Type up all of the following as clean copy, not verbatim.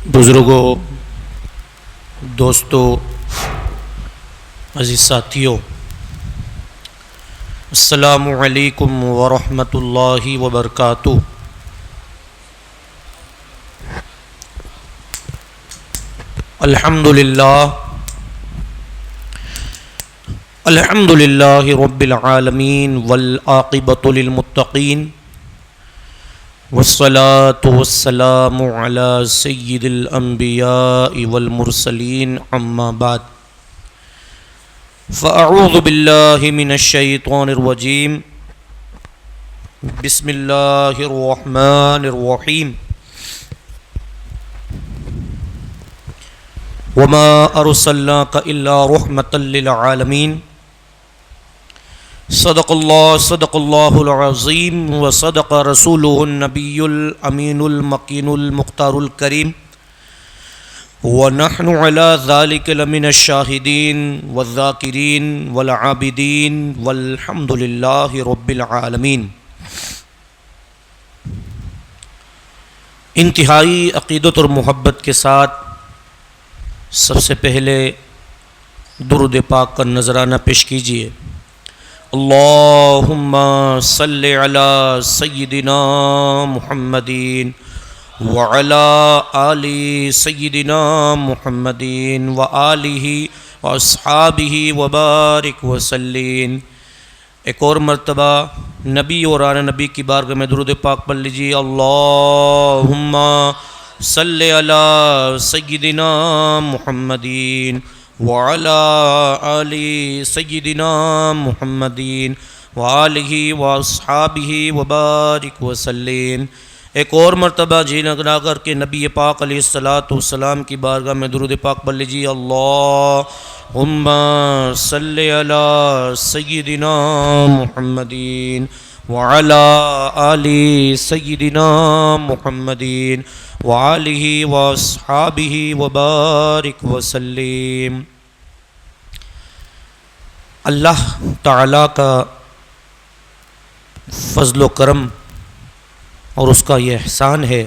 بزرگوں، دوستوں، عزیز ساتھیوں، السلام علیکم ورحمۃ اللہ وبرکاتہ۔ الحمد للہ رب العالمین والعاقبۃ للمتقین والصلاة والسلام علی سید الانبیاء والمرسلین اما بعد فاعوذ باللہ من الشیطان الرجیم بسم اللہ الرحمن الرحیم وما ارسلناک الا رحمۃ للعالمین صدق اللہ العظیم وصدق رسولہ النبی الامین المکین المختار الکریم ونحن علی ذلک لمن الشاہدین والذاکرین والعابدین والحمد للہ رب العالمین۔ انتہائی عقیدت اور محبت کے ساتھ سب سے پہلے درود پاک کا نذرانہ پیش کیجیے۔ اللہم صلی علی سیدنا محمد وعلی آل سیدنا محمد وآلہ واصحابہ وبارک وسلم۔ ایک اور مرتبہ نبی اور آل نبی کی بارگاہ میں درود پاک پڑھ لیجیے۔ اللہم صلی علی سیدنا محمد وعلی آل سیدنا محمد وآلہ واصحابہ وبارک وسلم۔ ایک اور مرتبہ جی لگا کر کے نبی پاک علیہ السلام کی بارگاہ میں درود پاک پڑھ لیجیے۔ اللہم صلی علی سیدنا محمد وعلی آل سیدنا محمد وآلہ واصحابہ وبارک وسلم۔ اللہ تعالیٰ کا فضل و کرم اور اس کا یہ احسان ہے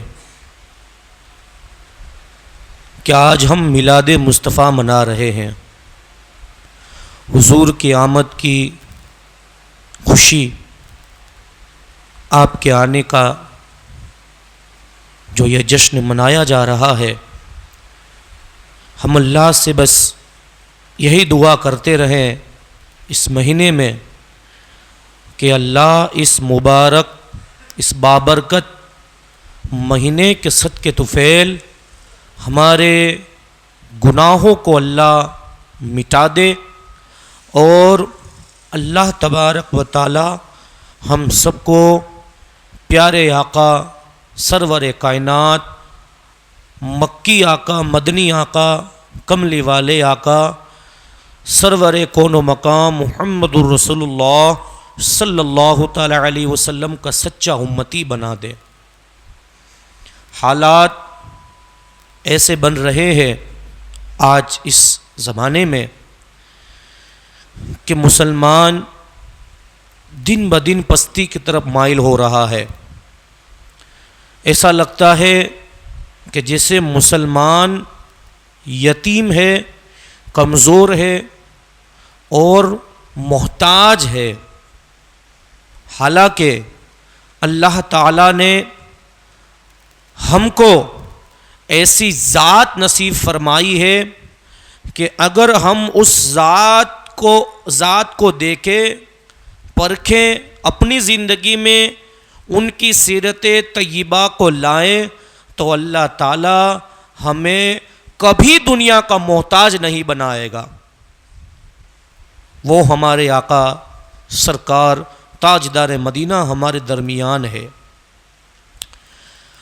کہ آج ہم میلاد مصطفیٰ منا رہے ہیں۔ حضور کی آمد کی خوشی، آپ کے آنے کا جو یہ جشن منایا جا رہا ہے، ہم اللہ سے بس یہی دعا کرتے رہیں اس مہینے میں کہ اللہ اس مبارک، اس بابرکت مہینے کے صدقے طفیل ہمارے گناہوں کو اللہ مٹا دے، اور اللہ تبارک و تعالی ہم سب کو پیارے آقا، سرور کائنات، مکی آقا، مدنی آقا، کملی والے آقا، سرور کون و مقام محمد الرسول اللہ صلی اللہ تعالی علیہ وسلم کا سچا امتی بنا دے۔ حالات ایسے بن رہے ہیں آج اس زمانے میں کہ مسلمان دن بدن پستی کی طرف مائل ہو رہا ہے۔ ایسا لگتا ہے کہ جیسے مسلمان یتیم ہے، کمزور ہے اور محتاج ہے، حالانکہ اللہ تعالیٰ نے ہم کو ایسی ذات نصیب فرمائی ہے کہ اگر ہم اس ذات کو دیکھیں، پرکھیں، اپنی زندگی میں ان کی سیرت طیبہ کو لائیں تو اللہ تعالیٰ ہمیں کبھی دنیا کا محتاج نہیں بنائے گا۔ وہ ہمارے آقا سرکار تاجدار مدینہ ہمارے درمیان ہے۔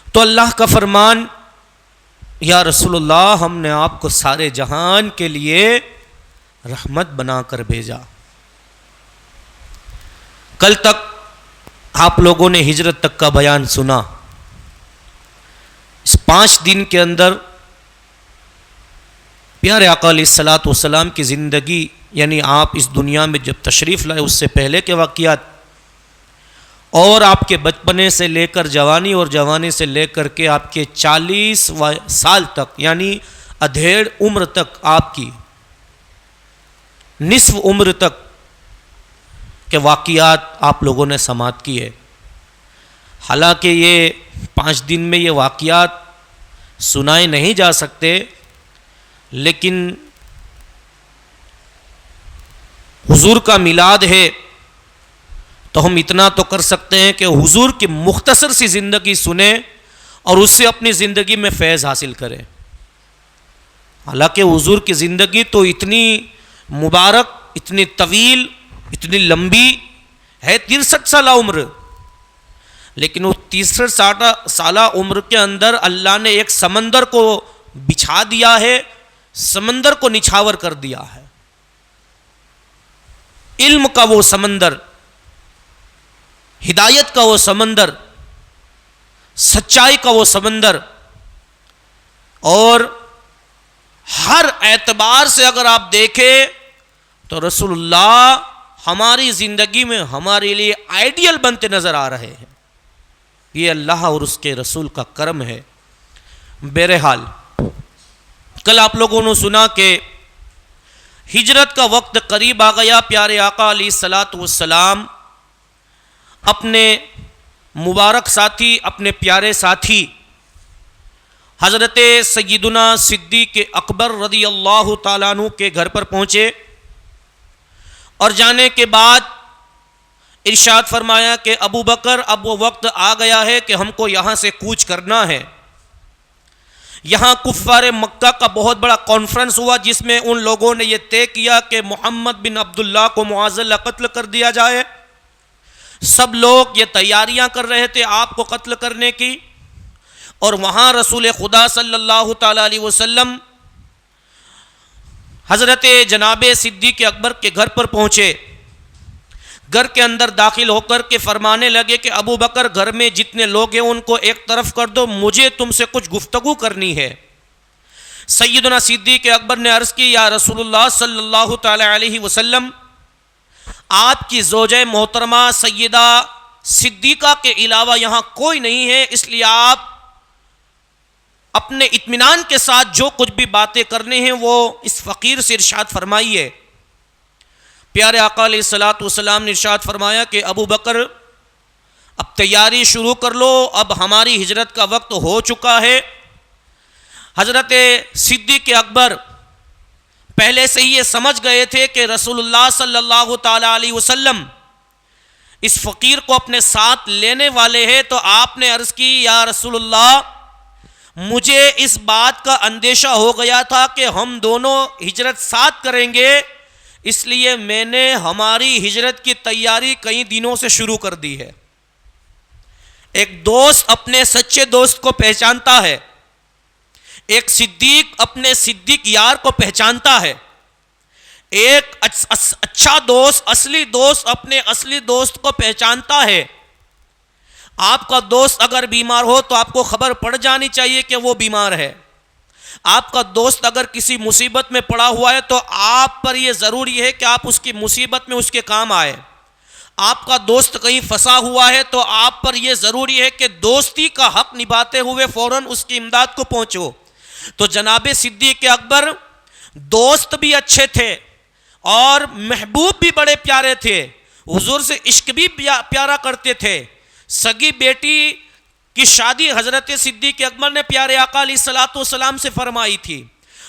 تو اللہ کا فرمان، یا رسول اللہ، ہم نے آپ کو سارے جہان کے لیے رحمت بنا کر بھیجا۔ کل تک آپ لوگوں نے ہجرت تک کا بیان سنا۔ اس 5 دن کے اندر پیارے آقا علیہ السلام کی زندگی، یعنی آپ اس دنیا میں جب تشریف لائے اس سے پہلے کے واقعات اور آپ کے بچپنے سے لے کر جوانی اور جوانی سے لے کر کے آپ کے 40 سال تک یعنی ادھیڑ عمر تک آپ کی نصف عمر تک کے واقعات آپ لوگوں نے سماعت کی ہے. حالانکہ یہ 5 دن میں یہ واقعات سنائے نہیں جا سکتے، لیکن حضور کا میلاد ہے تو ہم اتنا تو کر سکتے ہیں کہ حضور کی مختصر سی زندگی سنیں اور اس سے اپنی زندگی میں فیض حاصل کریں. حالانکہ حضور کی زندگی تو اتنی مبارک، اتنی طویل، اتنی لمبی ہے، 63 سالہ عمر، لیکن وہ 63 سالہ عمر کے اندر اللہ نے ایک سمندر کو بچھا دیا ہے، سمندر کو نچھاور کر دیا ہے. علم کا وہ سمندر، ہدایت کا وہ سمندر، سچائی کا وہ سمندر، اور ہر اعتبار سے اگر آپ دیکھیں تو رسول اللہ ہماری زندگی میں ہمارے لیے آئیڈیل بنتے نظر آ رہے ہیں. یہ اللہ اور اس کے رسول کا کرم ہے. بہرحال کل آپ لوگوں نے سنا کہ ہجرت کا وقت قریب آ گیا. پیارے آقا علیہ الصلاۃ والسلام اپنے مبارک ساتھی، اپنے پیارے ساتھی حضرت سیدنا صدیق اکبر رضی اللہ تعالیٰ عنہ کے گھر پر پہنچے، اور جانے کے بعد ارشاد فرمایا کہ ابو بکر اب وہ وقت آ گیا ہے کہ ہم کو یہاں سے کوچ کرنا ہے. یہاں کفار مکہ کا بہت بڑا کانفرنس ہوا جس میں ان لوگوں نے یہ طے کیا کہ محمد بن عبداللہ کو معاذ اللہ قتل کر دیا جائے. سب لوگ یہ تیاریاں کر رہے تھے آپ کو قتل کرنے کی، اور وہاں رسول خدا صلی اللہ تعالیٰ علیہ وسلم حضرت جناب صدیق اکبر کے گھر پر پہنچے. گھر کے اندر داخل ہو کر کے فرمانے لگے کہ ابو بکر گھر میں جتنے لوگ ہیں ان کو ایک طرف کر دو، مجھے تم سے کچھ گفتگو کرنی ہے. سیدنا صدیق اکبر نے عرض کی یا رسول اللہ صلی اللہ تعالی علیہ وسلم، آپ کی زوجہ محترمہ سیدہ صدیقہ کے علاوہ یہاں کوئی نہیں ہے، اس لیے آپ اپنے اطمینان کے ساتھ جو کچھ بھی باتیں کرنے ہیں وہ اس فقیر سے ارشاد فرمائیے. پیارے آقا علیہ الصلاۃ والسلام نے ارشاد فرمایا کہ ابو بکر اب تیاری شروع کر لو، اب ہماری ہجرت کا وقت ہو چکا ہے. حضرت صدیق اکبر پہلے سے ہی یہ سمجھ گئے تھے کہ رسول اللہ صلی اللہ تعالی علیہ وسلم اس فقیر کو اپنے ساتھ لینے والے ہیں. تو آپ نے عرض کی یا رسول اللہ، مجھے اس بات کا اندیشہ ہو گیا تھا کہ ہم دونوں ہجرت ساتھ کریں گے، اس لیے میں نے ہماری ہجرت کی تیاری کئی دنوں سے شروع کر دی ہے. ایک دوست اپنے سچے دوست کو پہچانتا ہے، ایک صدیق اپنے صدیق یار کو پہچانتا ہے، ایک اچھا دوست، اصلی دوست اپنے اصلی دوست کو پہچانتا ہے. آپ کا دوست اگر بیمار ہو تو آپ کو خبر پڑ جانی چاہیے کہ وہ بیمار ہے. آپ کا دوست اگر کسی مصیبت میں پڑا ہوا ہے تو آپ پر یہ ضروری ہے کہ آپ اس کی مصیبت میں اس کے کام آئے. آپ کا دوست کہیں پھنسا ہوا ہے تو آپ پر یہ ضروری ہے کہ دوستی کا حق نبھاتے ہوئے فوراً اس کی امداد کو پہنچو. تو جناب صدیق اکبر دوست بھی اچھے تھے اور محبوب بھی بڑے پیارے تھے، حضور سے عشق بھی پیارا کرتے تھے. سگی بیٹی کی شادی حضرت صدیق اکبر نے پیارے آقا علیہ الصلاۃ والسلام سے فرمائی تھی.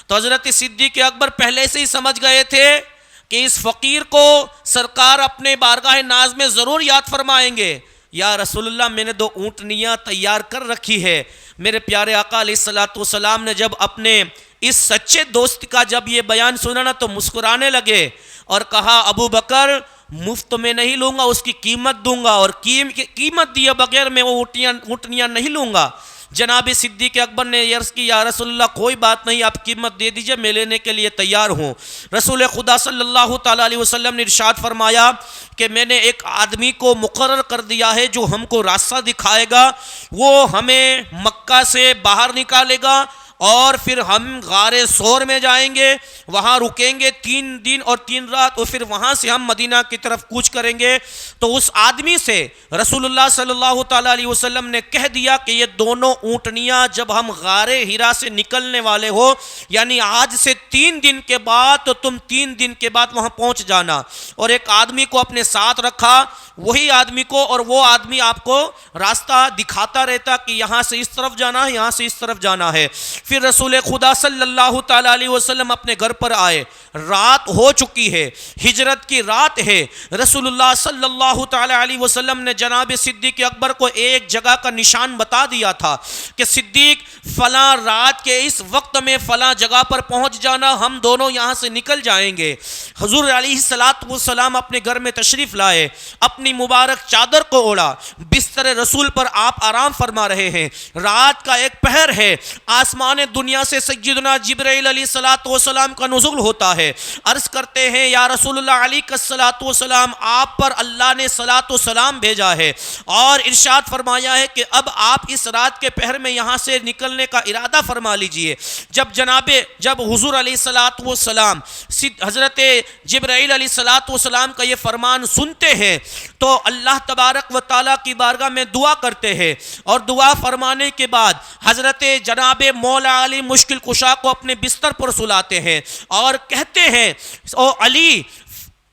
تو حضرت صدیق اکبر پہلے سے ہی سمجھ گئے تھے کہ اس فقیر کو سرکار اپنے بارگاہ ناز میں ضرور یاد فرمائیں گے. یا رسول اللہ، میں نے 2 اونٹنیاں تیار کر رکھی ہے. میرے پیارے آقا علیہ الصلاۃ والسلام نے جب اپنے اس سچے دوست کا جب یہ بیان سنا نا تو مسکرانے لگے اور کہا ابو بکر مفت میں نہیں لوں گا، اس کی قیمت دوں گا، اور قیمت دیے بغیر میں وہ اونٹنیاں نہیں لوں گا. جناب صدیق اکبر نے عرض کی یا رسول اللہ کوئی بات نہیں، آپ قیمت دے دیجئے، میں لینے کے لیے تیار ہوں. رسول خدا صلی اللہ تعالیٰ علیہ وسلم نے ارشاد فرمایا کہ میں نے ایک آدمی کو مقرر کر دیا ہے جو ہم کو راستہ دکھائے گا، وہ ہمیں مکہ سے باہر نکالے گا اور پھر ہم غار ثور میں جائیں گے، وہاں رکیں گے 3 دن اور 3 رات، اور پھر وہاں سے ہم مدینہ کی طرف کوچ کریں گے۔ تو اس آدمی سے رسول اللہ صلی اللہ تعالیٰ علیہ وسلم نے کہہ دیا کہ یہ دونوں اونٹنیاں جب ہم غار ہرا سے نکلنے والے ہو، یعنی آج سے 3 دن کے بعد، تو تم 3 دن کے بعد وہاں پہنچ جانا۔ اور ایک آدمی کو اپنے ساتھ رکھا، وہی آدمی کو، اور وہ آدمی آپ کو راستہ دکھاتا رہتا کہ یہاں سے اس طرف جانا ہے، یہاں سے اس طرف جانا ہے۔ پھر رسول خدا صلی اللہ تعالیٰ علیہ وسلم اپنے گھر پر آئے، رات ہو چکی ہے، ہجرت کی رات ہے۔ رسول اللہ صلی اللہ تعالیٰ علیہ وسلم نے جناب صدیق اکبر کو ایک جگہ کا نشان بتا دیا تھا کہ صدیق فلاں رات کے اس وقت میں فلاں جگہ پر پہنچ جانا، ہم دونوں یہاں سے نکل جائیں گے۔ حضور علیہ السلام اپنے گھر میں تشریف لائے، اپنی مبارک چادر کو اوڑھا، بستر رسول پر آپ آرام فرما رہے ہیں۔ رات کا ایک پہر ہے، آسمان دنیا سے سیدنا جبرائیل علیہ السلام کا نزول ہوتا ہے۔ عرض کرتے ہیں یا رسول اللہ علیہ السلام، آپ پر اللہ نے صلاۃ و سلام بھیجا ہے اور ارشاد فرمایا ہے کہ اب آپ اس رات کے پہر میں یہاں سے نکلنے کا ارادہ فرما لیجئے۔ جب حضور علیہ السلام حضرت جبرائیل علیہ السلام کا یہ فرمان سنتے ہیں تو اللہ تبارک و تعالیٰ کی بارگاہ میں دعا کرتے ہیں، اور دعا فرمانے کے بعد حضرت جناب مولا علی مشکل کشا کو اپنے بستر پر سلاتے ہیں اور کہتے ہیں او علی،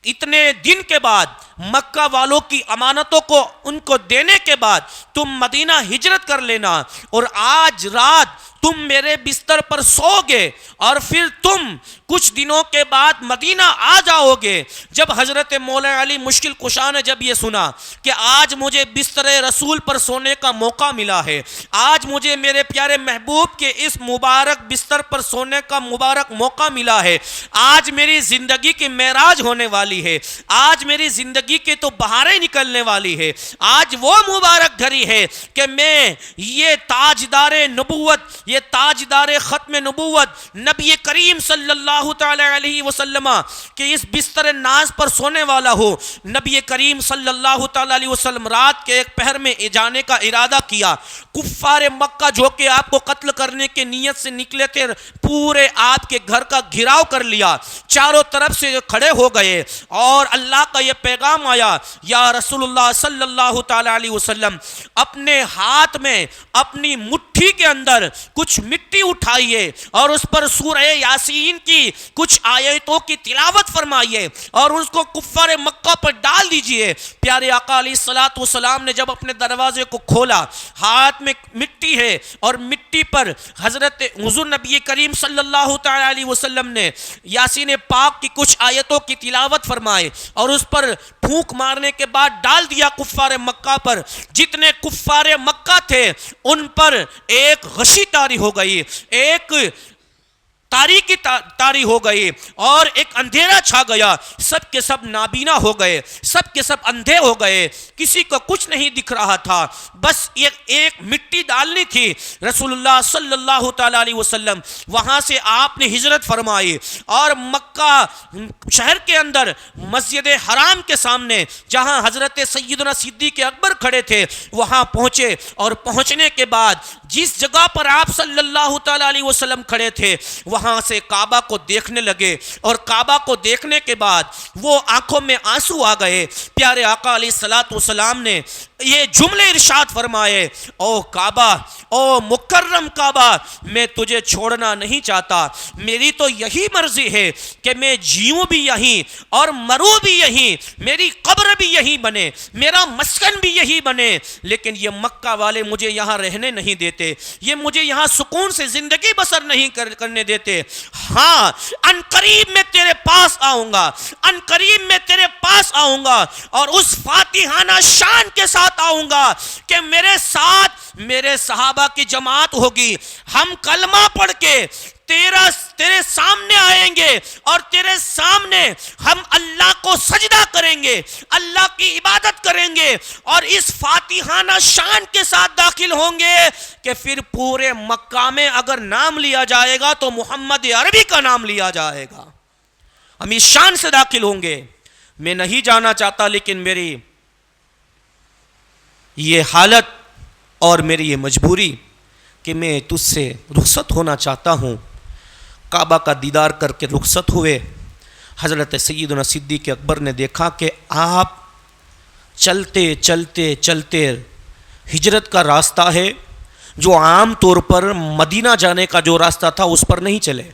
اتنے دن کے بعد مکہ والوں کی امانتوں کو ان کو دینے کے بعد تم مدینہ ہجرت کر لینا، اور آج رات تم میرے بستر پر سو گے اور پھر تم کچھ دنوں کے بعد مدینہ آ جاؤ گے۔ جب حضرت مولا علی مشکل کشا نے جب یہ سنا کہ آج مجھے بستر رسول پر سونے کا موقع ملا ہے، آج مجھے میرے پیارے محبوب کے اس مبارک بستر پر سونے کا مبارک موقع ملا ہے، آج میری زندگی کی معراج ہونے والی ہے، آج میری زندگی کی تو بہاریں نکلنے والی ہے، آج وہ مبارک گھڑی ہے کہ میں یہ تاجدار نبوت، یہ تاجدار ختم نبوت نبی کریم صلی اللہ تعالی علیہ وسلم کہ اس بستر ناز پر سونے والا ہو۔ نبی کریم صلی اللہ تعالی علیہ وسلم رات کے ایک پہر میں جانے کا ارادہ کیا۔ کفار مکہ جو کہ آپ کو قتل کرنے کے نیت سے نکلے تھے، پورے آپ کے گھر کا گھراؤ کر لیا، چاروں طرف سے کھڑے ہو گئے، اور اللہ کا یہ پیغام آیا یا رسول اللہ صلی اللہ تعالی علیہ وسلم اپنے ہاتھ میں اپنی مٹھی کے اندر کچھ مٹی اٹھائیے اور اس پر سورہ یاسین کی کچھ آیتوں کی تلاوت فرمائیے اور اس کو کفار مکہ پر ڈال دیجئے۔ پیارے آقا علیہ السلام نے جب اپنے دروازے کو کھولا، ہاتھ میں مٹی ہے اور مٹی پر حضرت حضور نبی کریم صلی اللہ تعالی علیہ وسلم نے یاسین پاک کی کچھ آیتوں کی تلاوت فرمائے اور اس پر پھونک مارنے کے بعد ڈال دیا کفار مکہ پر۔ جتنے کفار مکہ تھے ان پر ایک غشی طاری ہو گئی، ایک تاریکی طاری ہو گئی اور ایک اندھیرا چھا گیا، سب کے سب نابینا ہو گئے، سب کے سب اندھے ہو گئے، کسی کو کچھ نہیں دکھ رہا تھا، بس ایک مٹی ڈالنی تھی۔ رسول اللہ صلی اللہ تعالی علیہ وسلم وہاں سے آپ نے ہجرت فرمائی اور مکہ شہر کے اندر مسجد حرام کے سامنے جہاں حضرت سیدنا صدیق اکبر کھڑے تھے وہاں پہنچے، اور پہنچنے کے بعد جس جگہ پر آپ صلی اللہ تعالی علیہ وسلم کھڑے تھے وہاں سے کعبہ کو دیکھنے لگے، اور کعبہ کو دیکھنے کے بعد وہ آنکھوں میں آنسو آ گئے۔ پیارے آقا علیہ السلام نے یہ جملے ارشاد فرمائے، او کعبہ، او مکرم کعبہ، میں تجھے چھوڑنا نہیں چاہتا، میری تو یہی مرضی ہے کہ میں جیوں بھی یہیں اور مروں بھی یہیں، میری قبر بھی یہیں بنے، میرا مسکن بھی یہی بنے، لیکن یہ مکہ والے مجھے یہاں رہنے نہیں دیتے، یہ مجھے یہاں سکون سے زندگی بسر نہیں کرنے دیتے۔ ہاں ان قریب میں تیرے پاس آؤں گا، ان قریب میں تیرے پاس آؤں گا اور اس فاتحانہ شان کے ساتھ آؤں گا کہ میرے ساتھ میرے صحابہ کی جماعت ہوگی، ہم کلمہ پڑھ کے تیرے سامنے آئیں گے اور تیرے سامنے ہم اللہ کو سجدہ کریں گے، اللہ کی عبادت کریں گے اور اس فاتحانہ شان کے ساتھ داخل ہوں گے کہ پھر پورے مکہ میں اگر نام لیا جائے گا تو محمد عربی کا نام لیا جائے گا، ہم اس شان سے داخل ہوں گے۔ میں نہیں جانا چاہتا، لیکن میری یہ حالت اور میری یہ مجبوری کہ میں تجھ سے رخصت ہونا چاہتا ہوں. کعبہ کا دیدار کر کے رخصت ہوئے. حضرت سیدنا صدیق اکبر نے دیکھا کہ آپ چلتے چلتے چلتے ہجرت کا راستہ ہے جو عام طور پر مدینہ جانے کا جو راستہ تھا اس پر نہیں چلے،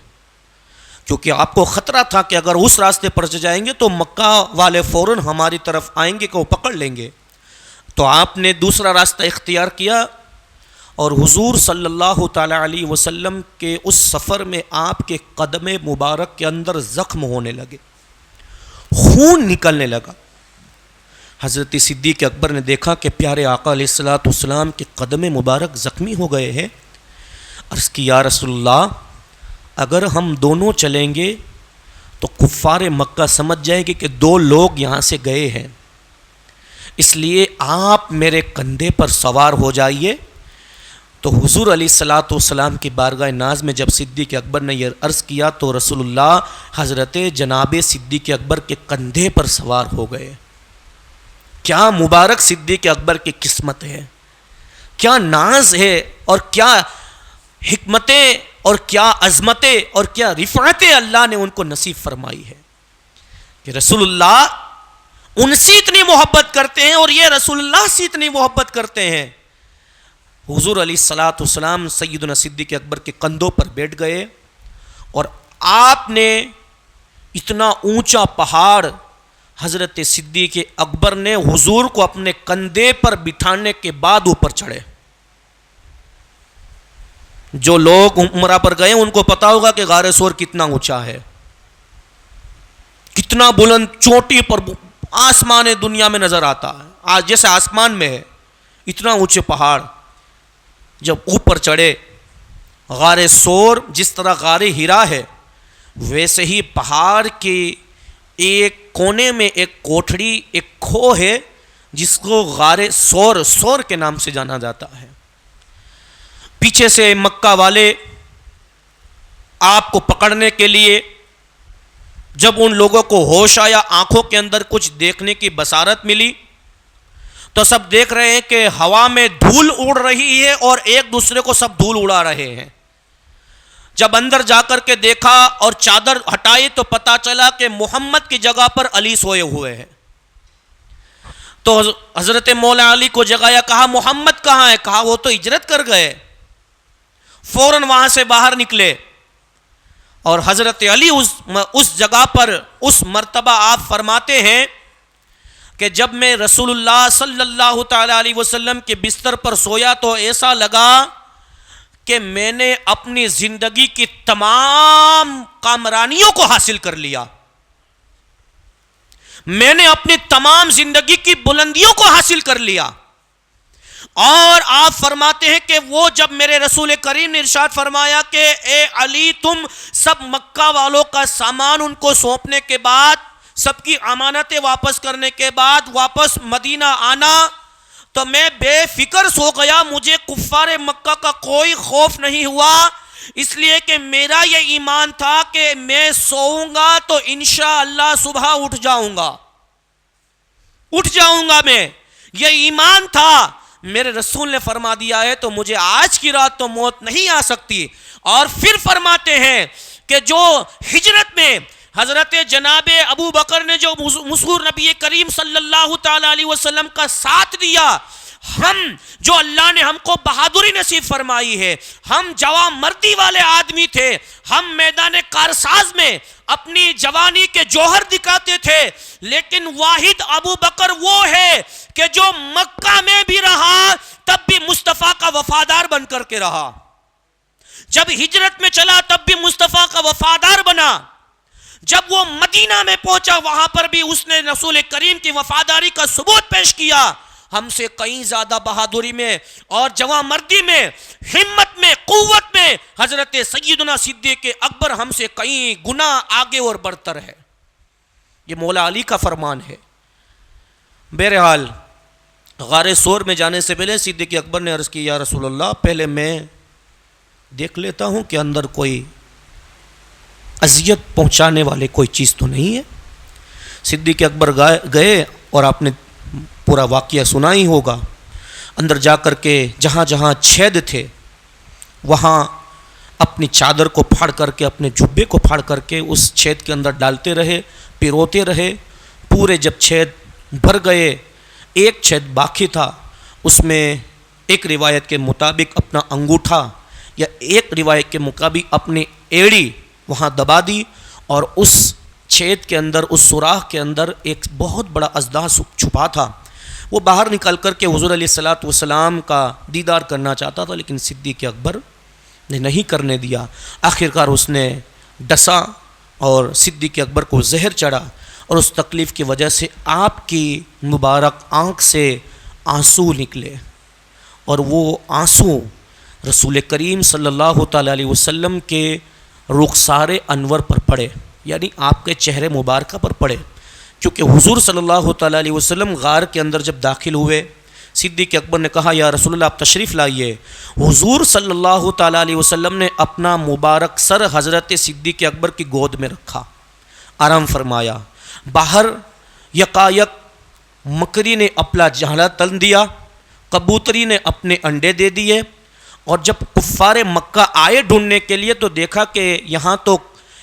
کیونکہ آپ کو خطرہ تھا کہ اگر اس راستے پر جائیں گے تو مکہ والے فوراً ہماری طرف آئیں گے کہ وہ پکڑ لیں گے. تو آپ نے دوسرا راستہ اختیار کیا اور حضور صلی اللہ تعالی علیہ وسلم کے اس سفر میں آپ کے قدم مبارک کے اندر زخم ہونے لگے، خون نکلنے لگا. حضرت صدیق اکبر نے دیکھا کہ پیارے آقا علیہ الصلوۃ والسلام کے قدم مبارک زخمی ہو گئے ہیں. عرض کی یا رسول اللہ، اگر ہم دونوں چلیں گے تو کفار مکہ سمجھ جائیں گے کہ دو لوگ یہاں سے گئے ہیں، اس لیے آپ میرے کندھے پر سوار ہو جائیے. تو حضور علیہ الصلوۃ والسلام کی بارگاہ ناز میں جب صدیق اکبر نے یہ عرض کیا تو رسول اللہ حضرت جناب صدیق اکبر کے کندھے پر سوار ہو گئے. کیا مبارک صدیق اکبر کی قسمت ہے، کیا ناز ہے، اور کیا حکمتیں اور کیا عظمتیں اور کیا رفعتیں اللہ نے ان کو نصیب فرمائی ہے کہ رسول اللہ ان سے اتنی محبت کرتے ہیں اور یہ رسول اللہ سے اتنی محبت کرتے ہیں. حضور علیہ الصلوۃ والسلام سیدنا صدیق اکبر کے کندھوں پر بیٹھ گئے اور آپ نے اتنا اونچا پہاڑ حضرت صدیق اکبر نے حضور کو اپنے کندھے پر بٹھانے کے بعد اوپر چڑھے. جو لوگ عمرہ پر گئے ان کو پتا ہوگا کہ غار ثور کتنا اونچا ہے، کتنا بلند، چوٹی پر آسمان دنیا میں نظر آتا ہے، آج جیسے آسمان میں ہے اتنا اونچے پہاڑ. جب اوپر چڑھے، غار ثور جس طرح غار ہرا ہے ویسے ہی پہاڑ کے ایک کونے میں ایک کوٹھڑی، ایک کھو ہے جس کو غار ثور کے نام سے جانا جاتا ہے. پیچھے سے مکہ والے آپ کو پکڑنے کے لیے جب ان لوگوں کو ہوش آیا، آنکھوں کے اندر کچھ دیکھنے کی بصارت ملی تو سب دیکھ رہے ہیں کہ ہوا میں دھول اڑ رہی ہے اور ایک دوسرے کو سب دھول اڑا رہے ہیں. جب اندر جا کر کے دیکھا اور چادر ہٹائی تو پتا چلا کہ محمد کی جگہ پر علی سوئے ہوئے ہیں. تو حضرت مولا علی کو جگایا، کہا محمد کہاں ہے؟ کہا وہ تو ہجرت کر گئے. فوراً وہاں سے باہر نکلے اور حضرت علی اس جگہ پر اس مرتبہ آپ فرماتے ہیں کہ جب میں رسول اللہ صلی اللہ تعالی علیہ وسلم کے بستر پر سویا تو ایسا لگا کہ میں نے اپنی زندگی کی تمام کامرانیوں کو حاصل کر لیا، میں نے اپنی تمام زندگی کی بلندیوں کو حاصل کر لیا. اور آپ فرماتے ہیں کہ وہ جب میرے رسول کریم نے ارشاد فرمایا کہ اے علی تم سب مکہ والوں کا سامان ان کو سونپنے کے بعد، سب کی امانتیں واپس کرنے کے بعد واپس مدینہ آنا، تو میں بے فکر سو گیا، مجھے کفار مکہ کا کوئی خوف نہیں ہوا، اس لیے کہ میرا یہ ایمان تھا کہ میں سوؤں گا تو انشاءاللہ صبح اٹھ جاؤں گا میں، یہ ایمان تھا. میرے رسول نے فرما دیا ہے تو مجھے آج کی رات تو موت نہیں آ سکتی. اور پھر فرماتے ہیں کہ جو ہجرت میں حضرت جناب ابو بکر نے جو مذکور نبی کریم صلی اللہ تعالی علیہ وسلم کا ساتھ دیا، ہم جو اللہ نے ہم کو بہادری نصیب فرمائی ہے، ہم جوان مردی والے آدمی تھے، ہم میدان کارساز میں اپنی جوانی کے جوہر دکھاتے تھے، لیکن واحد ابو بکر وہ ہے کہ جو مکہ میں بھی رہا تب بھی مصطفیٰ کا وفادار بن کر کے رہا، جب ہجرت میں چلا تب بھی مصطفیٰ کا وفادار بنا، جب وہ مدینہ میں پہنچا وہاں پر بھی اس نے رسول کریم کی وفاداری کا ثبوت پیش کیا. ہم سے کہیں زیادہ بہادری میں اور جوان مردی میں، ہمت میں، قوت میں حضرت سیدنا صدیق اکبر ہم سے کہیں گنا آگے اور برتر ہے. یہ مولا علی کا فرمان ہے. بہرحال غار ثور میں جانے سے پہلے صدیق اکبر نے عرض کی یا رسول اللہ پہلے میں دیکھ لیتا ہوں کہ اندر کوئی اذیت پہنچانے والے کوئی چیز تو نہیں ہے. صدیق اکبر گئے اور آپ نے پورا واقعہ سنا ہی ہوگا. اندر جا کر کے جہاں جہاں چھید تھے وہاں اپنی چادر کو پھاڑ کر کے، اپنے جبے کو پھاڑ کر کے اس چھید کے اندر ڈالتے رہے، پیروتے رہے. پورے جب چھید بھر گئے، ایک چھید باقی تھا، اس میں ایک روایت کے مطابق اپنا انگوٹھا یا ایک روایت کے مطابق اپنی ایڑی وہاں دبا دی، اور اس چھید کے اندر، اس سوراخ کے اندر ایک بہت بڑا اژدہا چھپا تھا. وہ باہر نکل کر کے حضور علیہ الصلوۃ والسلام کا دیدار کرنا چاہتا تھا، لیکن صدیق اکبر نے نہیں کرنے دیا. آخرکار اس نے ڈسا اور صدیق اکبر کو زہر چڑھا، اور اس تکلیف کی وجہ سے آپ کی مبارک آنکھ سے آنسو نکلے، اور وہ آنسو رسول کریم صلی اللہ تعالیٰ علیہ وسلم کے رخسار انور پر پڑے، یعنی آپ کے چہرے مبارکہ پر پڑے. کیونکہ حضور صلی اللہ تعالیٰ علیہ وسلم غار کے اندر جب داخل ہوئے، صدیق اکبر نے کہا یا رسول اللہ آپ تشریف لائیے. حضور صلی اللہ تعالیٰ علیہ وسلم نے اپنا مبارک سر حضرت صدیق اکبر کی گود میں رکھا، آرام فرمایا. باہر یکایک مکری نے اپنا جالا تن دیا، کبوتری نے اپنے انڈے دے دیے، اور جب کفار مکہ آئے ڈھونڈنے کے لیے تو دیکھا کہ یہاں تو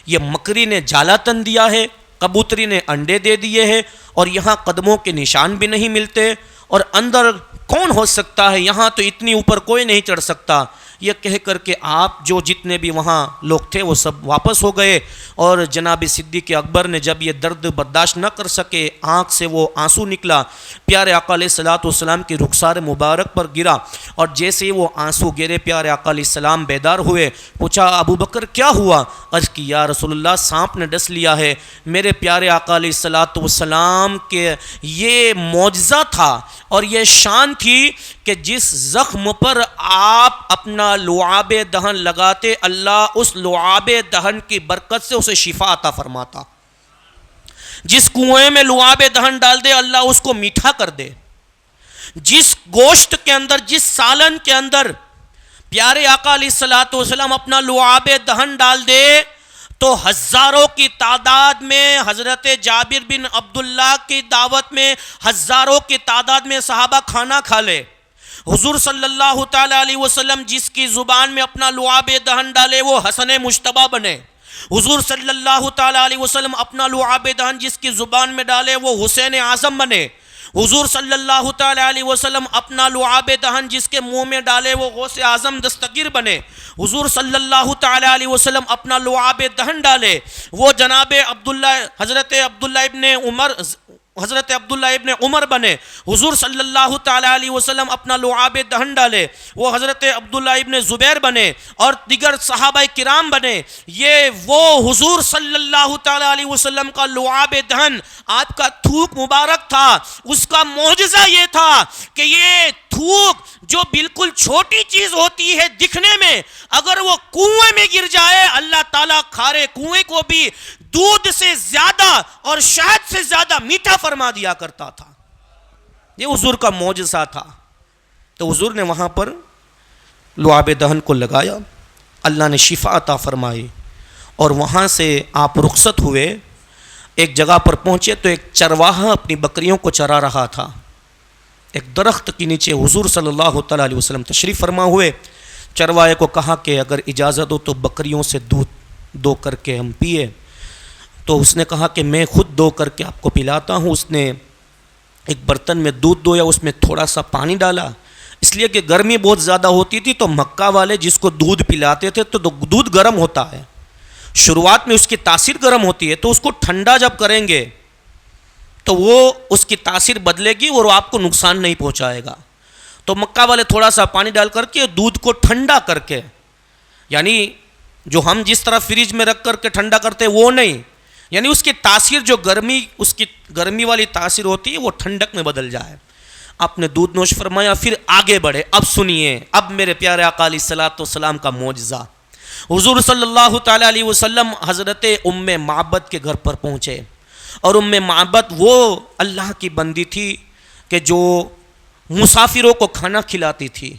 یہ مکری نے جالا تن دیا ہے، کبوتری نے انڈے دے دیے ہیں، اور یہاں قدموں کے نشان بھی نہیں ملتے، اور اندر کون ہو سکتا ہے، یہاں تو اتنی اوپر کوئی نہیں چڑھ سکتا. یہ کہہ کر کے آپ جو جتنے بھی وہاں لوگ تھے وہ سب واپس ہو گئے. اور جناب صدیق اکبر نے جب یہ درد برداشت نہ کر سکے، آنکھ سے وہ آنسو نکلا، پیارے آقا علیہ الصلوۃ والسلام کی رخسار مبارک پر گرا، اور جیسے ہی وہ آنسو گرے پیارے آقا علیہ السلام بیدار ہوئے. پوچھا ابو بکر کیا ہوا؟ عرض کی یا رسول اللہ سانپ نے ڈس لیا ہے. میرے پیارے آقا علیہ الصلوۃ والسلام کے یہ معجزہ تھا اور یہ شان تھی کہ جس زخم پر آپ اپنا لعاب دہن لگاتے، اللہ اس لعاب دہن کی برکت سے اسے شفا عطا فرماتا. جس کنویں میں لعاب دہن ڈال دے اللہ اس کو میٹھا کر دے. جس گوشت کے اندر، جس سالن کے اندر پیارے آقا علیہ الصلوۃ والسلام اپنا لعاب دہن ڈال دے تو ہزاروں کی تعداد میں حضرت جابر بن عبداللہ کی دعوت میں ہزاروں کی تعداد میں صحابہ کھانا کھا لے. حضور صلی اللہ تعالیٰ علیہ وسلم جس کی زبان میں اپنا لعاب دہن ڈالے وہ حسن مجتبیٰ بنے. حضور صلی اللہ تعالیٰ علیہ وسلم اپنا لعاب دہن جس کی زبان میں ڈالے وہ حسین اعظم بنے. حضور صلی اللہ تعالیٰ علیہ وسلم اپنا لعاب دہن جس کے منہ میں ڈالے وہ غوث اعظم دستگیر بنے. حضور صلی اللہ تعالیٰ علیہ وسلم اپنا لعاب دہن ڈالے وہ جناب عبداللہ حضرت عبداللہ ابن عمر بنے. حضور صلی اللہ تعالیٰ علیہ وسلم اپنا لعاب دہن ڈالے وہ حضرت عبداللہ ابن زبیر بنے اور دیگر صحابہ کرام بنے. یہ وہ حضور صلی اللہ تعالیٰ علیہ وسلم کا لعاب دہن، آپ کا تھوک مبارک تھا. اس کا معجزہ یہ تھا کہ یہ تھوک جو بالکل چھوٹی چیز ہوتی ہے دکھنے میں، اگر وہ کنویں میں گر جائے اللہ تعالیٰ کھارے کنویں کو بھی دودھ سے زیادہ اور شہد سے زیادہ میٹھا فرما دیا کرتا تھا. یہ حضور کا معجزہ تھا. تو حضور نے وہاں پر لعاب دہن کو لگایا، اللہ نے شفا عطا فرمائی، اور وہاں سے آپ رخصت ہوئے. ایک جگہ پر پہنچے تو ایک چرواہا اپنی بکریوں کو چرا رہا تھا. ایک درخت کے نیچے حضور صلی اللہ تعالیٰ علیہ وسلم تشریف فرما ہوئے. چرواہے کو کہا کہ اگر اجازت ہو تو بکریوں سے دودھ دو کر کے ہم پیے. تو اس نے کہا کہ میں خود دو کر کے آپ کو پلاتا ہوں. اس نے ایک برتن میں دودھ دویا، اس میں تھوڑا سا پانی ڈالا، اس لیے کہ گرمی بہت زیادہ ہوتی تھی تو مکہ والے جس کو دودھ پلاتے تھے تو دودھ گرم ہوتا ہے، شروعات میں اس کی تاثیر گرم ہوتی ہے، تو اس کو ٹھنڈا جب کریں گے تو وہ اس کی تاثیر بدلے گی اور وہ آپ کو نقصان نہیں پہنچائے گا. تو مکہ والے تھوڑا سا پانی ڈال کر کے دودھ کو ٹھنڈا کر کے، یعنی جو ہم جس طرح فریج میں رکھ کر کے ٹھنڈا کرتے ہیں وہ نہیں، یعنی اس کی تاثیر جو اس کی گرمی والی تاثیر ہوتی ہے وہ ٹھنڈک میں بدل جائے. آپ نے دودھ نوش فرمایا، پھر آگے بڑھے. اب سنیے، اب میرے پیارے آقا علیہ الصلوۃ والسلام کا معجزہ. حضور صلی اللہ تعالیٰ علیہ وسلم حضرت ام معبد کے گھر پر پہنچے، اور ام معبد وہ اللہ کی بندی تھی کہ جو مسافروں کو کھانا کھلاتی تھی،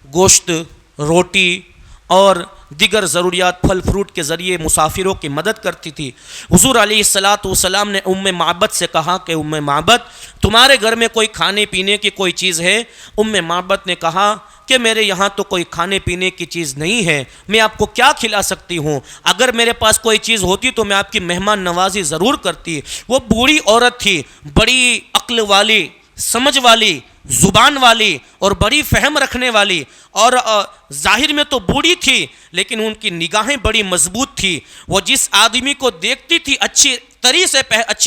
گوشت، روٹی اور دیگر ضروریات پھل فروٹ کے ذریعے مسافروں کی مدد کرتی تھی. حضور علیہ الصلوۃ والسلام نے ام معبد سے کہا کہ ام معبد تمہارے گھر میں کوئی کھانے پینے کی کوئی چیز ہے؟ ام معبد نے کہا کہ میرے یہاں تو کوئی کھانے پینے کی چیز نہیں ہے، میں آپ کو کیا کھلا سکتی ہوں؟ اگر میرے پاس کوئی چیز ہوتی تو میں آپ کی مہمان نوازی ضرور کرتی۔ وہ بوڑھی عورت تھی، بڑی عقل والی، سمجھ والی، زبان والی اور بڑی فہم رکھنے والی، اور ظاہر میں تو بوڑھی تھی لیکن ان کی نگاہیں بڑی مضبوط تھی۔ وہ جس آدمی کو دیکھتی تھی اچھی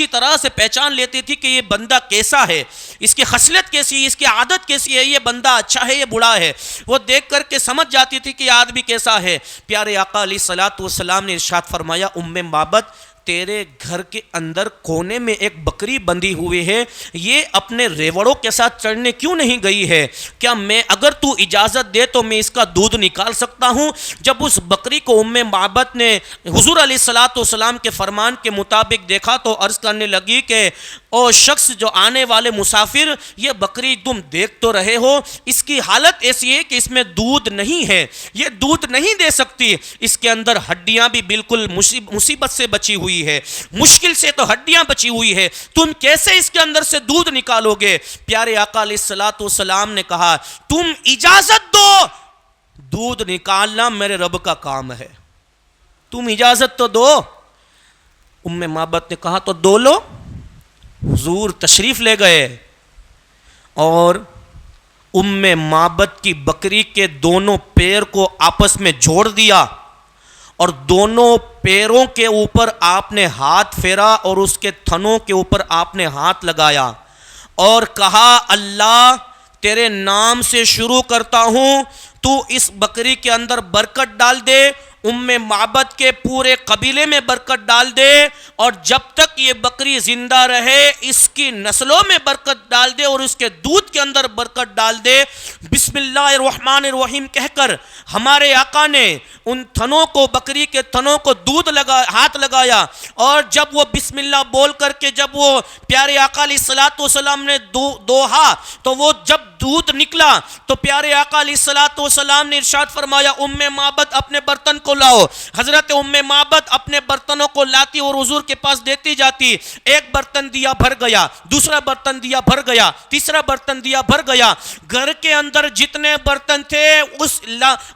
طرح سے پہچان لیتی تھی کہ یہ بندہ کیسا ہے، اس کی خصلت کیسی ہے، اس کی عادت کیسی ہے، یہ بندہ اچھا ہے یہ برا ہے، وہ دیکھ کر کے سمجھ جاتی تھی کہ یہ آدمی کیسا ہے۔ پیارے آقا علیہ الصلوۃ والسلام نے ارشاد فرمایا، ام معبد تیرے گھر کے اندر کونے میں ایک بکری بندھی ہوئی ہے، یہ اپنے ریوڑوں کے ساتھ چڑھنے کیوں نہیں گئی ہے؟ کیا میں اگر تو اجازت دے تو میں اس کا دودھ نکال سکتا ہوں؟ جب اس بکری کو ام معبد نے حضور علیہ الصلوۃ والسلام کے فرمان کے مطابق دیکھا تو عرض کرنے لگی کہ او شخص جو آنے والے مسافر، یہ بکری تم دیکھ تو رہے ہو، اس کی حالت ایسی ہے کہ اس میں دودھ نہیں ہے، یہ دودھ نہیں دے سکتی، اس کے اندر ہڈیاں بھی بالکل مصیبت سے بچی ہوئی ہے، مشکل سے تو ہڈیاں بچی ہوئی ہے، تم کیسے اس کے اندر سے دودھ نکالو گے؟ پیارے آقا علیہ الصلوۃ والسلام نے کہا، تم اجازت دو، دودھ نکالنا میرے رب کا کام ہے، تم اجازت تو دو۔ ام معبد نے کہا تو دو لو۔ حضور تشریف لے گئے اور ام معبد کی بکری کے دونوں پیر کو آپس میں جوڑ دیا اور دونوں پیروں کے اوپر آپ نے ہاتھ پھیرا اور اس کے تھنوں کے اوپر آپ نے ہاتھ لگایا اور کہا، اللہ تیرے نام سے شروع کرتا ہوں، تو اس بکری کے اندر برکت ڈال دے، ام معبد کے پورے قبیلے میں برکت ڈال دے، اور جب تک یہ بکری زندہ رہے اس کی نسلوں میں برکت ڈال دے اور اس کے دودھ کے اندر برکت ڈال دے۔ بسم اللہ الرحمن الرحیم کہہ کر ہمارے آقا نے ان تھنوں کو، بکری کے تھنوں کو ہاتھ لگایا، اور جب وہ بسم اللہ بول کر کے جب وہ پیارے آقا علیہ الصلوۃ والسلام نے دوہا تو وہ جب دودھ نکلا تو پیارے آقا علیہ الصلوۃ والسلام نے ارشاد فرمایا، ام معبد اپنے برتن کو لاؤ۔ حضرت ام معبد اپنے برتنوں کو لاتی اور حضور کے پاس دیتی جاتی، ایک برتن دیا بھر گیا، دوسرا برتن دیا بھر گیا، تیسرا برتن دیا بھر گیا، گھر کے اندر جتنے برتن تھے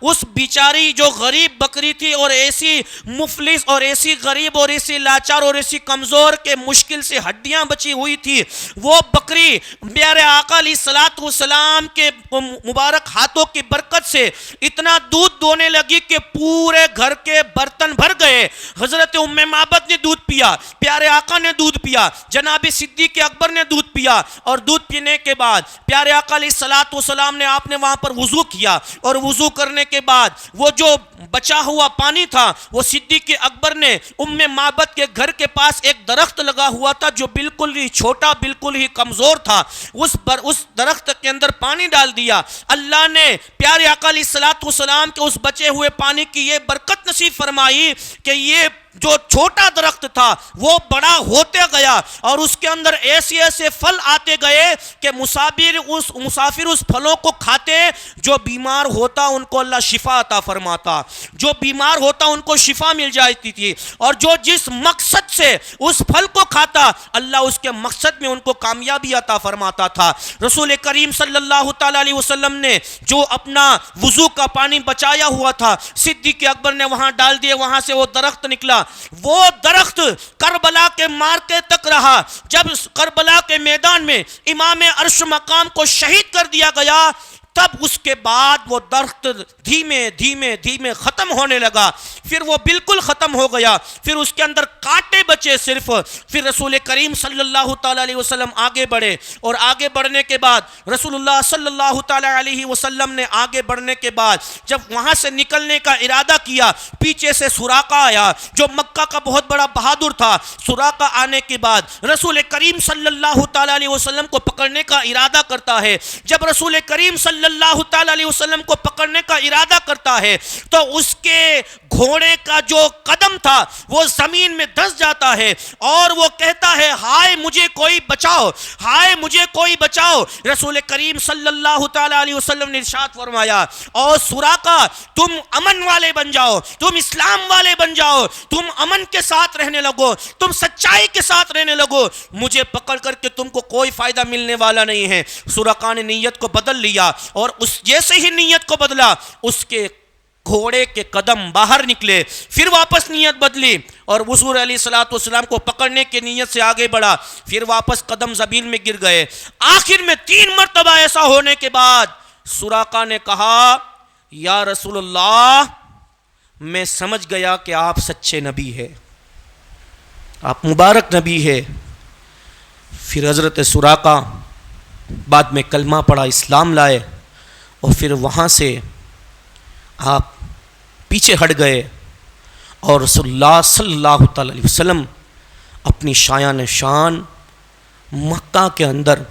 اس بیچاری جو غریب بکری تھی اور ایسی مفلس اور ایسی غریب اور ایسی لاچار اور ایسی کمزور کے مشکل سے ہڈیاں بچی ہوئی تھی، وہ بکری پیارے آقا علیہ الصلوۃ والسلام کے مبارک ہاتھوں کی برکت سے اتنا دودھ دونے لگی کہ پورے گھر کے برتن بھر گئے۔ حضرت ام معبد نے دودھ پیا، پیارے آقا نے دودھ پیا، جناب صدیق اکبر نے دودھ پیا، اور دودھ پینے کے بعد پیارے آقا علیہ الصلوۃ والسلام نے آپ نے وہاں پر وضو کیا، اور وضو کرنے کے بعد وہ جو بچا ہوا پانی تھا وہ صدیق اکبر نے ام معبد کے گھر کے پاس ایک درخت لگا ہوا تھا جو بالکل ہی چھوٹا، بالکل ہی کمزور تھا، اس درخت کے اندر پانی ڈال دیا۔ اللہ نے پیارے آقا علیہ الصلوۃ والسلام کے اس بچے ہوئے پانی کی یہ برکت نصیب فرمائی کہ یہ جو چھوٹا درخت تھا وہ بڑا ہوتے گیا اور اس کے اندر ایسے پھل آتے گئے کہ مسافر اس پھلوں کو کھاتے، جو بیمار ہوتا ان کو اللہ شفا عطا فرماتا، جو بیمار ہوتا ان کو شفا مل جاتی تھی، اور جو جس مقصد سے اس پھل کو کھاتا اللہ اس کے مقصد میں ان کو کامیابی عطا فرماتا تھا۔ رسول کریم صلی اللہ تعالی علیہ وسلم نے جو اپنا وضو کا پانی بچایا ہوا تھا صدیق اکبر نے وہاں ڈال دیے، وہاں سے وہ درخت نکلا، وہ درخت کربلا کے مارکے تک رہا۔ جب کربلا کے میدان میں امام عرش مقام کو شہید کر دیا گیا تب اس کے بعد وہ درخت دھیمے دھیمے ختم ہونے لگا، پھر وہ بالکل ختم ہو گیا، پھر اس کے اندر کانٹے بچے صرف۔ پھر رسول کریم صلی اللہ تعالی علیہ وسلم آگے بڑھے، اور آگے بڑھنے کے بعد رسول اللہ صلی اللہ تعالی علیہ وسلم نے آگے بڑھنے کے بعد جب وہاں سے نکلنے کا ارادہ کیا، پیچھے سے سراقہ آیا جو مکہ کا بہت بڑا بہادر تھا۔ سراقہ آنے کے بعد رسول کریم صلی اللہ تعالی علیہ وسلم کو پکڑنے کا ارادہ کرتا ہے۔ جب رسول کریم صلی اللہ تعالی علیہ وسلم کو پکڑنے کا ارادہ کرتا ہے تو اس کے گھوڑے کا جو قدم تھا وہ زمین میں دھس جاتا ہے اور وہ کہتا ہے، ہائے مجھے کوئی بچاؤ، ہائے مجھے کوئی بچاؤ۔ رسول کریم صلی اللہ تعالی علیہ وسلم نے ارشاد فرمایا، اور سراقہ تم امن والے بن جاؤ، تم اسلام والے بن جاؤ، تم امن کے ساتھ رہنے لگو، تم سچائی کے ساتھ رہنے لگو، مجھے پکڑ کر کے تم کو کوئی فائدہ ملنے والا نہیں ہے۔ سراقہ نے نیت کو بدل لیا اور اس جیسے ہی نیت کو بدلا اس کے گھوڑے کے قدم باہر نکلے، پھر واپس نیت بدلی اور حضور علیہ الصلوۃ والسلام کو پکڑنے کی نیت سے آگے بڑھا، پھر واپس قدم زمین میں گر گئے۔ آخر میں 3 مرتبہ ایسا ہونے کے بعد سراقہ نے کہا یا رسول اللہ میں سمجھ گیا کہ آپ سچے نبی ہے، آپ مبارک نبی ہے۔ پھر حضرت سراقہ بعد میں کلمہ پڑھا، اسلام لائے، اور پھر وہاں سے آپ پیچھے ہٹ گئے اور رسول اللہ صلی اللہ تعالی علیہ وسلم اپنی شایان شان مکہ کے اندر،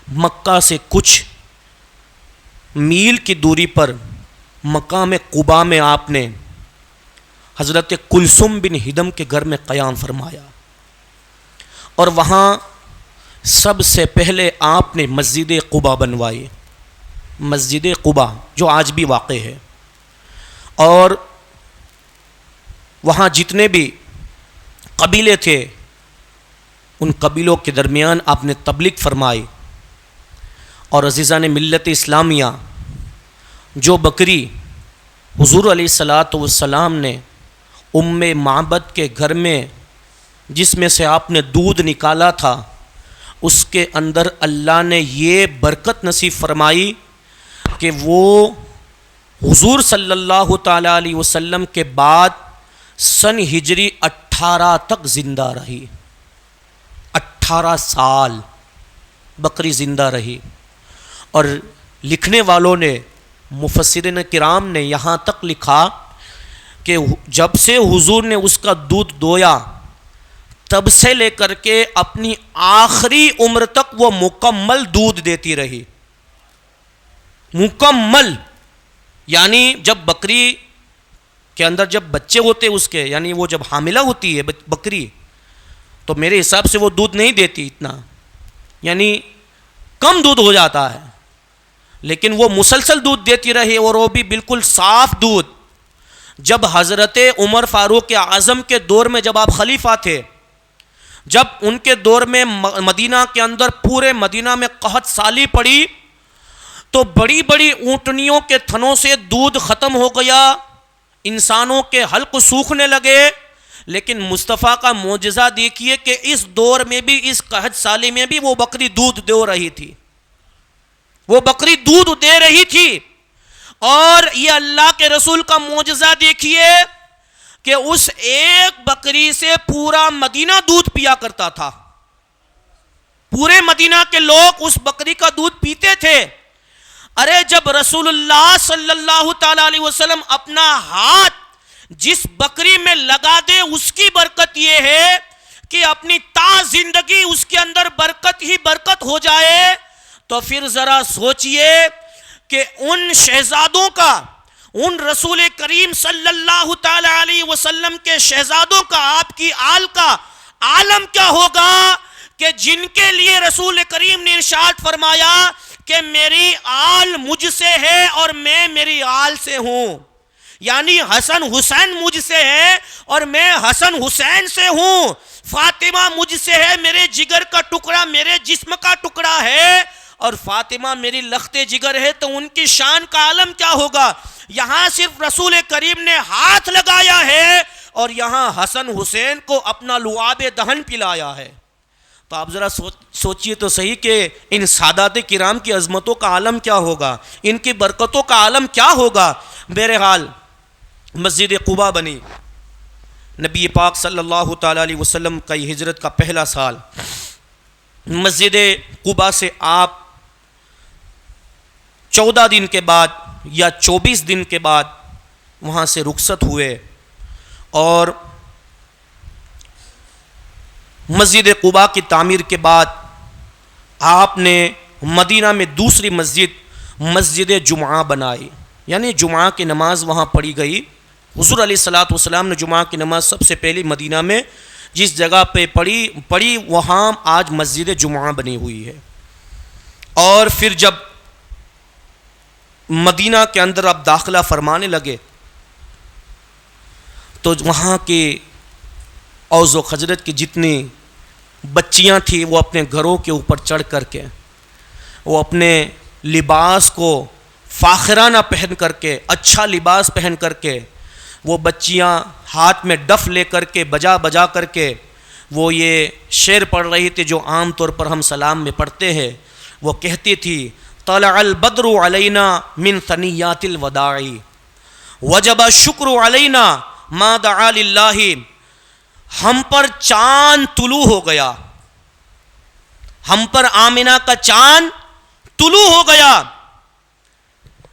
مکہ سے کچھ میل کی دوری پر مقام قباء میں آپ نے حضرت کلثوم بن ہدم کے گھر میں قیام فرمایا، اور وہاں سب سے پہلے آپ نے مسجد قباء بنوائی، مسجد قباء جو آج بھی واقع ہے، اور وہاں جتنے بھی قبیلے تھے ان قبیلوں کے درمیان آپ نے تبلیغ فرمائی، اور عزیزان ملت اسلامیہ جو بکری حضور علیہ الصلوۃ والسلام نے معبد کے گھر میں جس میں سے آپ نے دودھ نکالا تھا، اس کے اندر اللہ نے یہ برکت نصیب فرمائی کہ وہ حضور صلی اللہ تعالی علیہ وسلم کے بعد سن ہجری 18 تک زندہ رہی، 18 سال بکری زندہ رہی۔ اور لکھنے والوں نے، مفسرین کرام نے یہاں تک لکھا کہ جب سے حضور نے اس کا دودھ دویا تب سے لے کر کے اپنی آخری عمر تک وہ مکمل دودھ دیتی رہی، مکمل۔ یعنی جب بکری کے اندر جب بچے ہوتے اس کے، یعنی وہ جب حاملہ ہوتی ہے بکری، تو میرے حساب سے وہ دودھ نہیں دیتی اتنا، یعنی کم دودھ ہو جاتا ہے، لیکن وہ مسلسل دودھ دیتی رہی، اور وہ بھی بالکل صاف دودھ۔ جب حضرت عمر فاروق اعظم کے دور میں جب آپ خلیفہ تھے، جب ان کے دور میں مدینہ کے اندر پورے مدینہ میں قحط سالی پڑی، تو بڑی بڑی اونٹنیوں کے تھنوں سے دودھ ختم ہو گیا، انسانوں کے حلق سوکھنے لگے، لیکن مصطفیٰ کا معجزہ دیکھیے کہ اس دور میں بھی، اس قحط سالی میں بھی وہ بکری دودھ دے رہی تھی، وہ بکری دودھ دے رہی تھی۔ اور یہ اللہ کے رسول کا معجزہ دیکھیے کہ اس ایک بکری سے پورا مدینہ دودھ پیا کرتا تھا، پورے مدینہ کے لوگ اس بکری کا دودھ پیتے تھے۔ ارے جب رسول اللہ صلی اللہ تعالی علیہ وسلم اپنا ہاتھ جس بکری میں لگا دے، اس کی برکت یہ ہے کہ اپنی تا زندگی اس کے اندر برکت ہی برکت ہو جائے، تو پھر ذرا سوچئے کہ ان شہزادوں کا، ان رسول کریم صلی اللہ تعالی علیہ وسلم کے شہزادوں کا، آپ کی آل کا عالم کیا ہوگا کہ جن کے لیے رسول کریم نے ارشاد فرمایا کہ میری آل مجھ سے ہے اور میں میری آل سے ہوں، یعنی حسن حسین مجھ سے ہے اور میں حسن حسین سے ہوں، فاطمہ مجھ سے ہے، میرے جگر کا ٹکڑا میرے جسم کا ٹکڑا ہے، اور فاطمہ میری لخت جگر ہے، تو ان کی شان کا عالم کیا ہوگا۔ یہاں صرف رسول کریم نے ہاتھ لگایا ہے اور یہاں حسن حسین کو اپنا لعاب دہن پلایا ہے۔ تو آپ ذرا سوچئے تو صحیح کہ ان سادات کرام کی عظمتوں کا عالم کیا ہوگا، ان کی برکتوں کا عالم کیا ہوگا۔ بہرحال مسجد قباء بنی، نبی پاک صلی اللہ تعالی علیہ وسلم کا یہ ہجرت کا پہلا سال، مسجد قباء سے آپ 14 دن کے بعد یا 24 دن کے بعد وہاں سے رخصت ہوئے، اور مسجد قباء کی تعمیر کے بعد آپ نے مدینہ میں دوسری مسجد جمعہ بنائی، یعنی جمعہ کی نماز وہاں پڑھی گئی۔ حضور علیہ الصلوۃ والسلام نے جمعہ کی نماز سب سے پہلے مدینہ میں جس جگہ پہ پڑھی وہاں آج مسجد جمعہ بنی ہوئی ہے۔ اور پھر جب مدینہ کے اندر آپ داخلہ فرمانے لگے تو وہاں کے اوس و خزرج کی جتنی بچیاں تھیں وہ اپنے گھروں کے اوپر چڑھ کر کے وہ اپنے لباس کو فاخرانہ پہن کر کے، اچھا لباس پہن کر کے، وہ بچیاں ہاتھ میں ڈف لے کر کے بجا بجا کر کے وہ یہ شعر پڑھ رہی تھی جو عام طور پر ہم سلام میں پڑھتے ہیں. وہ کہتی تھی طلع البدر علینا من ثنیات الوداع وجب الشکر علینا ما دعا للہ. ہم پر چاند طلوع ہو گیا، ہم پر آمنہ کا چاند طلوع ہو گیا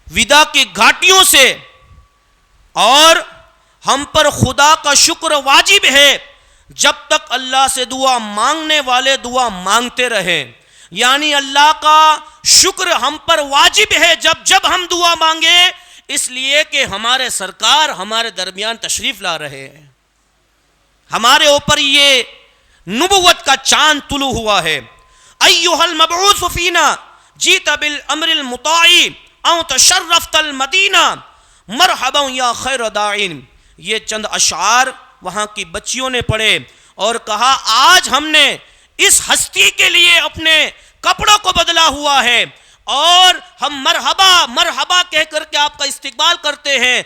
ودا کی گھاٹیوں سے، اور ہم پر خدا کا شکر واجب ہے جب تک اللہ سے دعا مانگنے والے دعا مانگتے رہیں. یعنی اللہ کا شکر ہم پر واجب ہے جب ہم دعا مانگے، اس لیے کہ ہمارے سرکار ہمارے درمیان تشریف لا رہے ہیں، ہمارے اوپر یہ نبوت کا چاند طلوع ہوا ہے. ایھا المبعوث فینا جیت بالامر المطاع او تشرفت المدینہ مرحبا یا خیر داعین. یہ چند اشعار وہاں کی بچیوں نے پڑھے اور کہا آج ہم نے اس ہستی کے لیے اپنے کپڑوں کو بدلا ہوا ہے اور ہم مرحبا مرحبا کہہ کر کے آپ کا استقبال کرتے ہیں.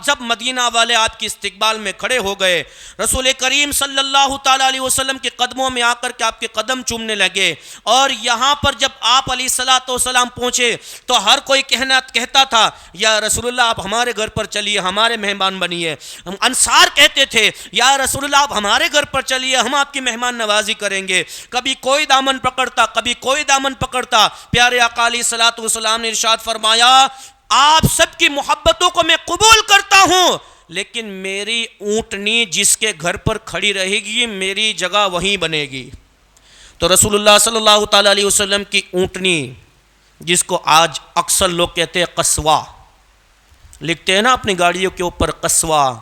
جب مدینہ والے آپ کی استقبال میں کھڑے ہو گئے، رسول کریم صلی اللہ تعالیٰ علیہ وسلم کے قدموں میں آ کر کے آپ کے قدم چومنے لگے. اور یہاں پر جب آپ علیہ الصلوۃ والسلام پہنچے تو ہر کوئی کہتا تھا یا رسول اللہ آپ ہمارے گھر پر چلیے، ہمارے مہمان بنیے. انصار کہتے تھے یا رسول اللہ آپ ہمارے گھر پر چلیے، ہم آپ کی مہمان نوازی کریں گے. کبھی کوئی دامن پکڑتا، کبھی کوئی دامن پکڑتا. پیارے آقا علیہ الصلوۃ والسلام نے ارشاد فرمایا آپ سب کی محبتوں کو میں قبول کرتا ہوں، لیکن میری اونٹنی جس کے گھر پر کھڑی رہے گی میری جگہ وہیں بنے گی. تو رسول اللہ صلی اللہ تعالیٰ علیہ وسلم کی اونٹنی، جس کو آج اکثر لوگ کہتے ہیں قصوا، لکھتے ہیں نا اپنی گاڑیوں کے اوپر قصوا،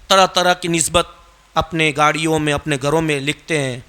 طرح طرح کی نسبت اپنے گاڑیوں میں اپنے گھروں میں لکھتے ہیں.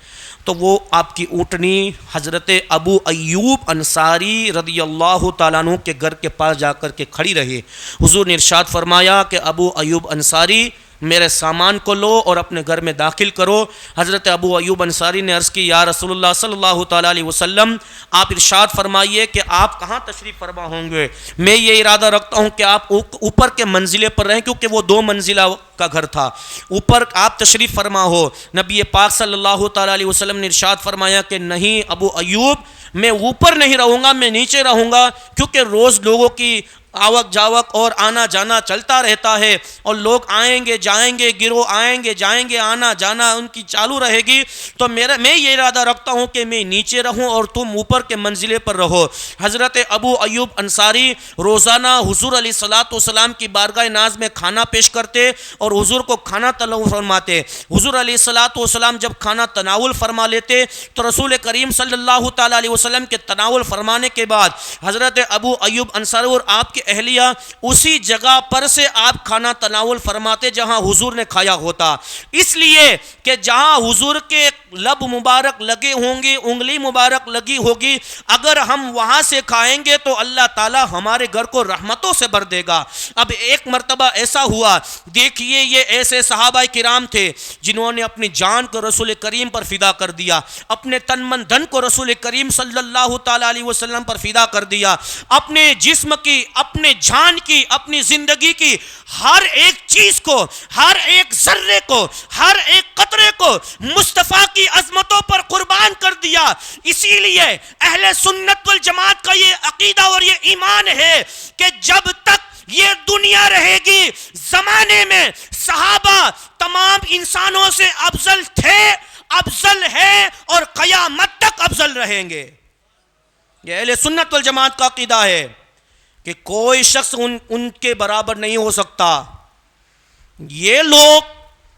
تو وہ آپ کی اونٹنی حضرت ابو ایوب انصاری رضی اللہ تعالیٰ عنہ کے گھر کے پاس جا کر کے کھڑی رہی. حضور نے ارشاد فرمایا کہ ابو ایوب انصاری میرے سامان کو لو اور اپنے گھر میں داخل کرو. حضرت ابو ایوب انصاری نے عرض کی یا رسول اللہ صلی اللہ تعالیٰ علیہ وسلم آپ ارشاد فرمائیے کہ آپ کہاں تشریف فرما ہوں گے. میں یہ ارادہ رکھتا ہوں کہ آپ اوپر کے منزلے پر رہیں، کیونکہ وہ 2 منزلہ کا گھر تھا، اوپر آپ تشریف فرما ہو. نبی پاک صلی اللہ تعالیٰ علیہ وسلم نے ارشاد فرمایا کہ نہیں ابو ایوب، میں اوپر نہیں رہوں گا، میں نیچے رہوں گا، کیونکہ روز لوگوں کی آوک جاوک اور آنا جانا چلتا رہتا ہے اور لوگ آئیں گے جائیں گے، گروہ آئیں گے جائیں گے، آنا جانا ان کی چالو رہے گی. تو میں یہ ارادہ رکھتا ہوں کہ میں نیچے رہوں اور تم اوپر کے منزلے پر رہو. حضرت ابو ایوب انصاری روزانہ حضور علیہ الصلوۃ والسلام کی بارگاہ ناز میں کھانا پیش کرتے اور حضور کو کھانا تناول فرماتے. حضور علیہ الصلوۃ والسلام جب کھانا تناول فرما لیتے تو رسول کریم صلی اللہ تعالیٰ علیہ وسلم کے تناول فرمانے کے بعد حضرت ابو ایوب انصاری اور آپ کے اہلیہ اسی جگہ پر سے آپ کھانا تناول فرماتے جہاں حضور نے کھایا ہوتا. اس لیے کہ جہاں حضور کے لب مبارک لگے ہوں گے، انگلی مبارک لگی ہوگی، اگر ہم وہاں سے کھائیں گے تو اللہ تعالیٰ ہمارے گھر کو رحمتوں سے بھر دے گا. اب ایک مرتبہ ایسا ہوا، دیکھیے یہ ایسے صحابہ کرام تھے جنہوں نے اپنی جان کو رسول کریم پر فدا کر دیا، اپنے تن من دھن کو رسول کریم صلی اللہ تعالیٰ علیہ وسلم پر فدا کر دیا، اپنے جسم کی، اپنے جان کی، اپنی زندگی کی ہر ایک چیز کو، ہر ایک ذرے کو، ہر ایک قطرے کو مصطفیٰ کی عظمتوں پر قربان کر دیا. اسی لیے اہل سنت والجماعت کا یہ عقیدہ اور یہ ایمان ہے کہ جب تک یہ دنیا رہے گی زمانے میں صحابہ تمام انسانوں سے افضل تھے، افضل ہے اور قیامت تک افضل رہیں گے. یہ اہل سنت والجماعت کا عقیدہ ہے کہ کوئی شخص ان کے برابر نہیں ہو سکتا. یہ لوگ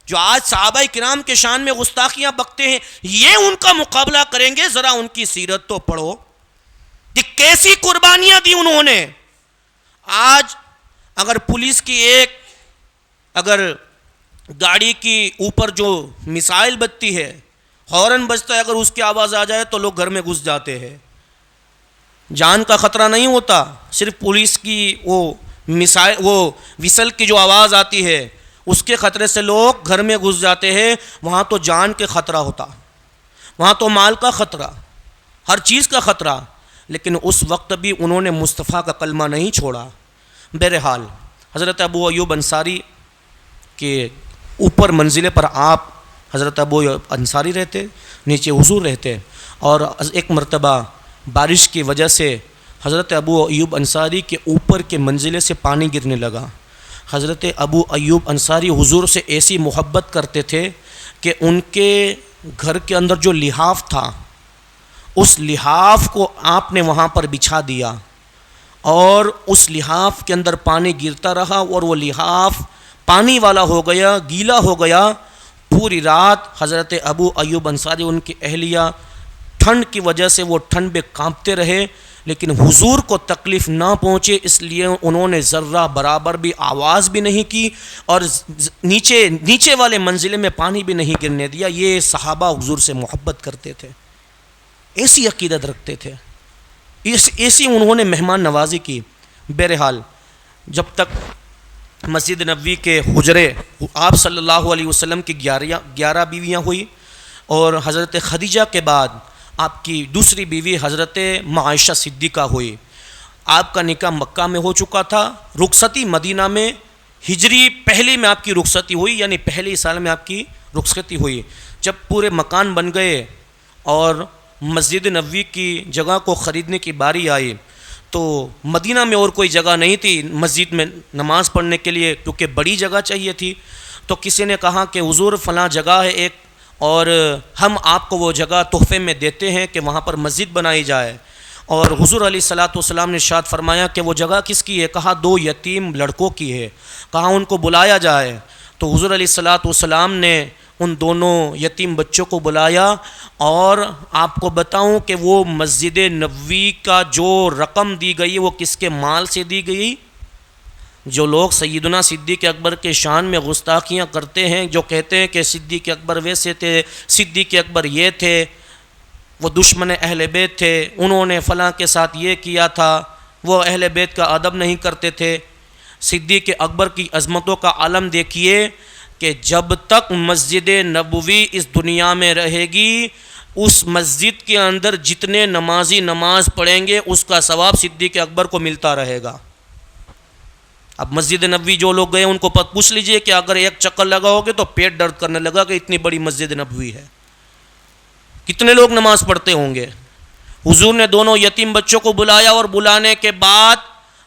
جو آج صحابہ کرام کے شان میں گستاخیاں بکتے ہیں، یہ ان کا مقابلہ کریں گے. ذرا ان کی سیرت تو پڑھو کہ کیسی قربانیاں دی انہوں نے. آج اگر پولیس کی اگر گاڑی کی اوپر جو میسائل بجتی ہے، ہارن بجتا ہے، اگر اس کی آواز آ جائے تو لوگ گھر میں گھس جاتے ہیں. جان کا خطرہ نہیں ہوتا، صرف پولیس کی وہ وسل کی جو آواز آتی ہے اس کے خطرے سے لوگ گھر میں گھس جاتے ہیں. وہاں تو جان کے خطرہ ہوتا، وہاں تو مال کا خطرہ، ہر چیز کا خطرہ. لیکن اس وقت بھی انہوں نے مصطفیٰ کا کلمہ نہیں چھوڑا۔ بہرحال حضرت ابو ایوب انصاری کے اوپر منزلے پر آپ حضرت ابو ایوب انصاری رہتے، نیچے حضور رہتے، اور ایک مرتبہ بارش کی وجہ سے حضرت ابو ایوب انصاری کے اوپر کے منزلے سے پانی گرنے لگا۔ حضرت ابو ایوب انصاری حضور سے ایسی محبت کرتے تھے کہ ان کے گھر کے اندر جو لحاف تھا اس لحاف کو آپ نے وہاں پر بچھا دیا، اور اس لحاف کے اندر پانی گرتا رہا اور وہ لحاف پانی والا ہو گیا، گیلا ہو گیا۔ پوری رات حضرت ابو ایوب انصاری ان کی اہلیہ ٹھنڈ کی وجہ سے وہ ٹھنڈ میں کانپتے رہے، لیکن حضور کو تکلیف نہ پہنچے اس لیے انہوں نے ذرہ برابر بھی آواز بھی نہیں کی اور نیچے والے منزلے میں پانی بھی نہیں گرنے دیا۔ یہ صحابہ حضور سے محبت کرتے تھے، ایسی عقیدت رکھتے تھے، ایسی انہوں نے مہمان نوازی کی۔ بہرحال جب تک مسجد نبوی کے حجرے آپ صلی اللہ علیہ وسلم کی 11 بیویاں ہوئی، اور حضرت خدیجہ کے بعد آپ کی دوسری بیوی حضرت عائشہ صدیقہ ہوئی۔ آپ کا نکاح مکہ میں ہو چکا تھا، رخصتی مدینہ میں ہجری پہلی میں آپ کی رخصتی ہوئی، یعنی پہلے سال میں آپ کی رخصتی ہوئی۔ جب پورے مکان بن گئے اور مسجد نبوی کی جگہ کو خریدنے کی باری آئی تو مدینہ میں اور کوئی جگہ نہیں تھی مسجد میں نماز پڑھنے کے لیے، کیونکہ بڑی جگہ چاہیے تھی۔ تو کسی نے کہا کہ حضور فلاں جگہ ہے ایک، اور ہم آپ کو وہ جگہ تحفے میں دیتے ہیں کہ وہاں پر مسجد بنائی جائے۔ اور حضور علیہ الصلوۃ والسلام نے ارشاد فرمایا کہ وہ جگہ کس کی ہے؟ کہا 2 یتیم لڑکوں کی ہے، کہا ان کو بلایا جائے۔ تو حضور علیہ الصلوۃ والسلام نے ان دونوں یتیم بچوں کو بلایا، اور آپ کو بتاؤں کہ وہ مسجد نبوی کا جو رقم دی گئی وہ کس کے مال سے دی گئی؟ جو لوگ سیدنا صدیق اکبر کے شان میں گستاخیاں کرتے ہیں، جو کہتے ہیں کہ صدیق اکبر ویسے تھے، صدیق اکبر یہ تھے، وہ دشمن اہل بیت تھے، انہوں نے فلاں کے ساتھ یہ کیا تھا، وہ اہل بیت کا ادب نہیں کرتے تھے۔ صدیق اکبر کی عظمتوں کا عالم دیکھیے کہ جب تک مسجد نبوی اس دنیا میں رہے گی، اس مسجد کے اندر جتنے نمازی نماز پڑھیں گے اس کا ثواب صدیق اکبر کو ملتا رہے گا۔ اب مسجد نبوی جو لوگ گئے ان کو پوچھ لیجئے کہ اگر ایک چکر لگاؤ گے تو پیٹ درد کرنے لگا کہ اتنی بڑی مسجد نبوی ہے، کتنے لوگ نماز پڑھتے ہوں گے۔ حضور نے دونوں یتیم بچوں کو بلایا، اور بلانے کے بعد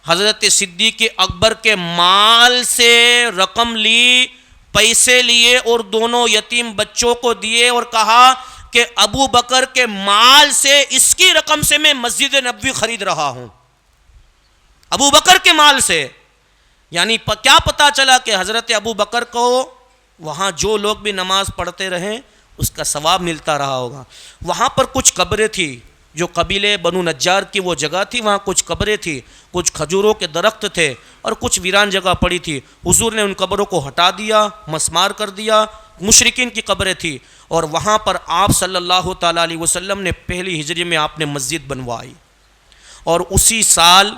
حضرت صدیق اکبر کے مال سے رقم لی، پیسے لیے، اور دونوں یتیم بچوں کو دیے، اور کہا کہ ابو بکر کے مال سے، اس کی رقم سے میں مسجد نبوی خرید رہا ہوں، ابو بکر کے مال سے۔ یعنی کیا پتا چلا کہ حضرت ابو بکر کو وہاں جو لوگ بھی نماز پڑھتے رہیں اس کا ثواب ملتا رہا ہوگا۔ وہاں پر کچھ قبریں تھی، جو قبیلے بنو نجار کی وہ جگہ تھی، وہاں کچھ قبریں تھی، کچھ کھجوروں کے درخت تھے، اور کچھ ویران جگہ پڑی تھی۔ حضور نے ان قبروں کو ہٹا دیا، مسمار کر دیا، مشرکین کی قبریں تھی، اور وہاں پر آپ صلی اللہ تعالیٰ علیہ وسلم نے پہلی ہجری میں آپ نے مسجد بنوائی، اور اسی سال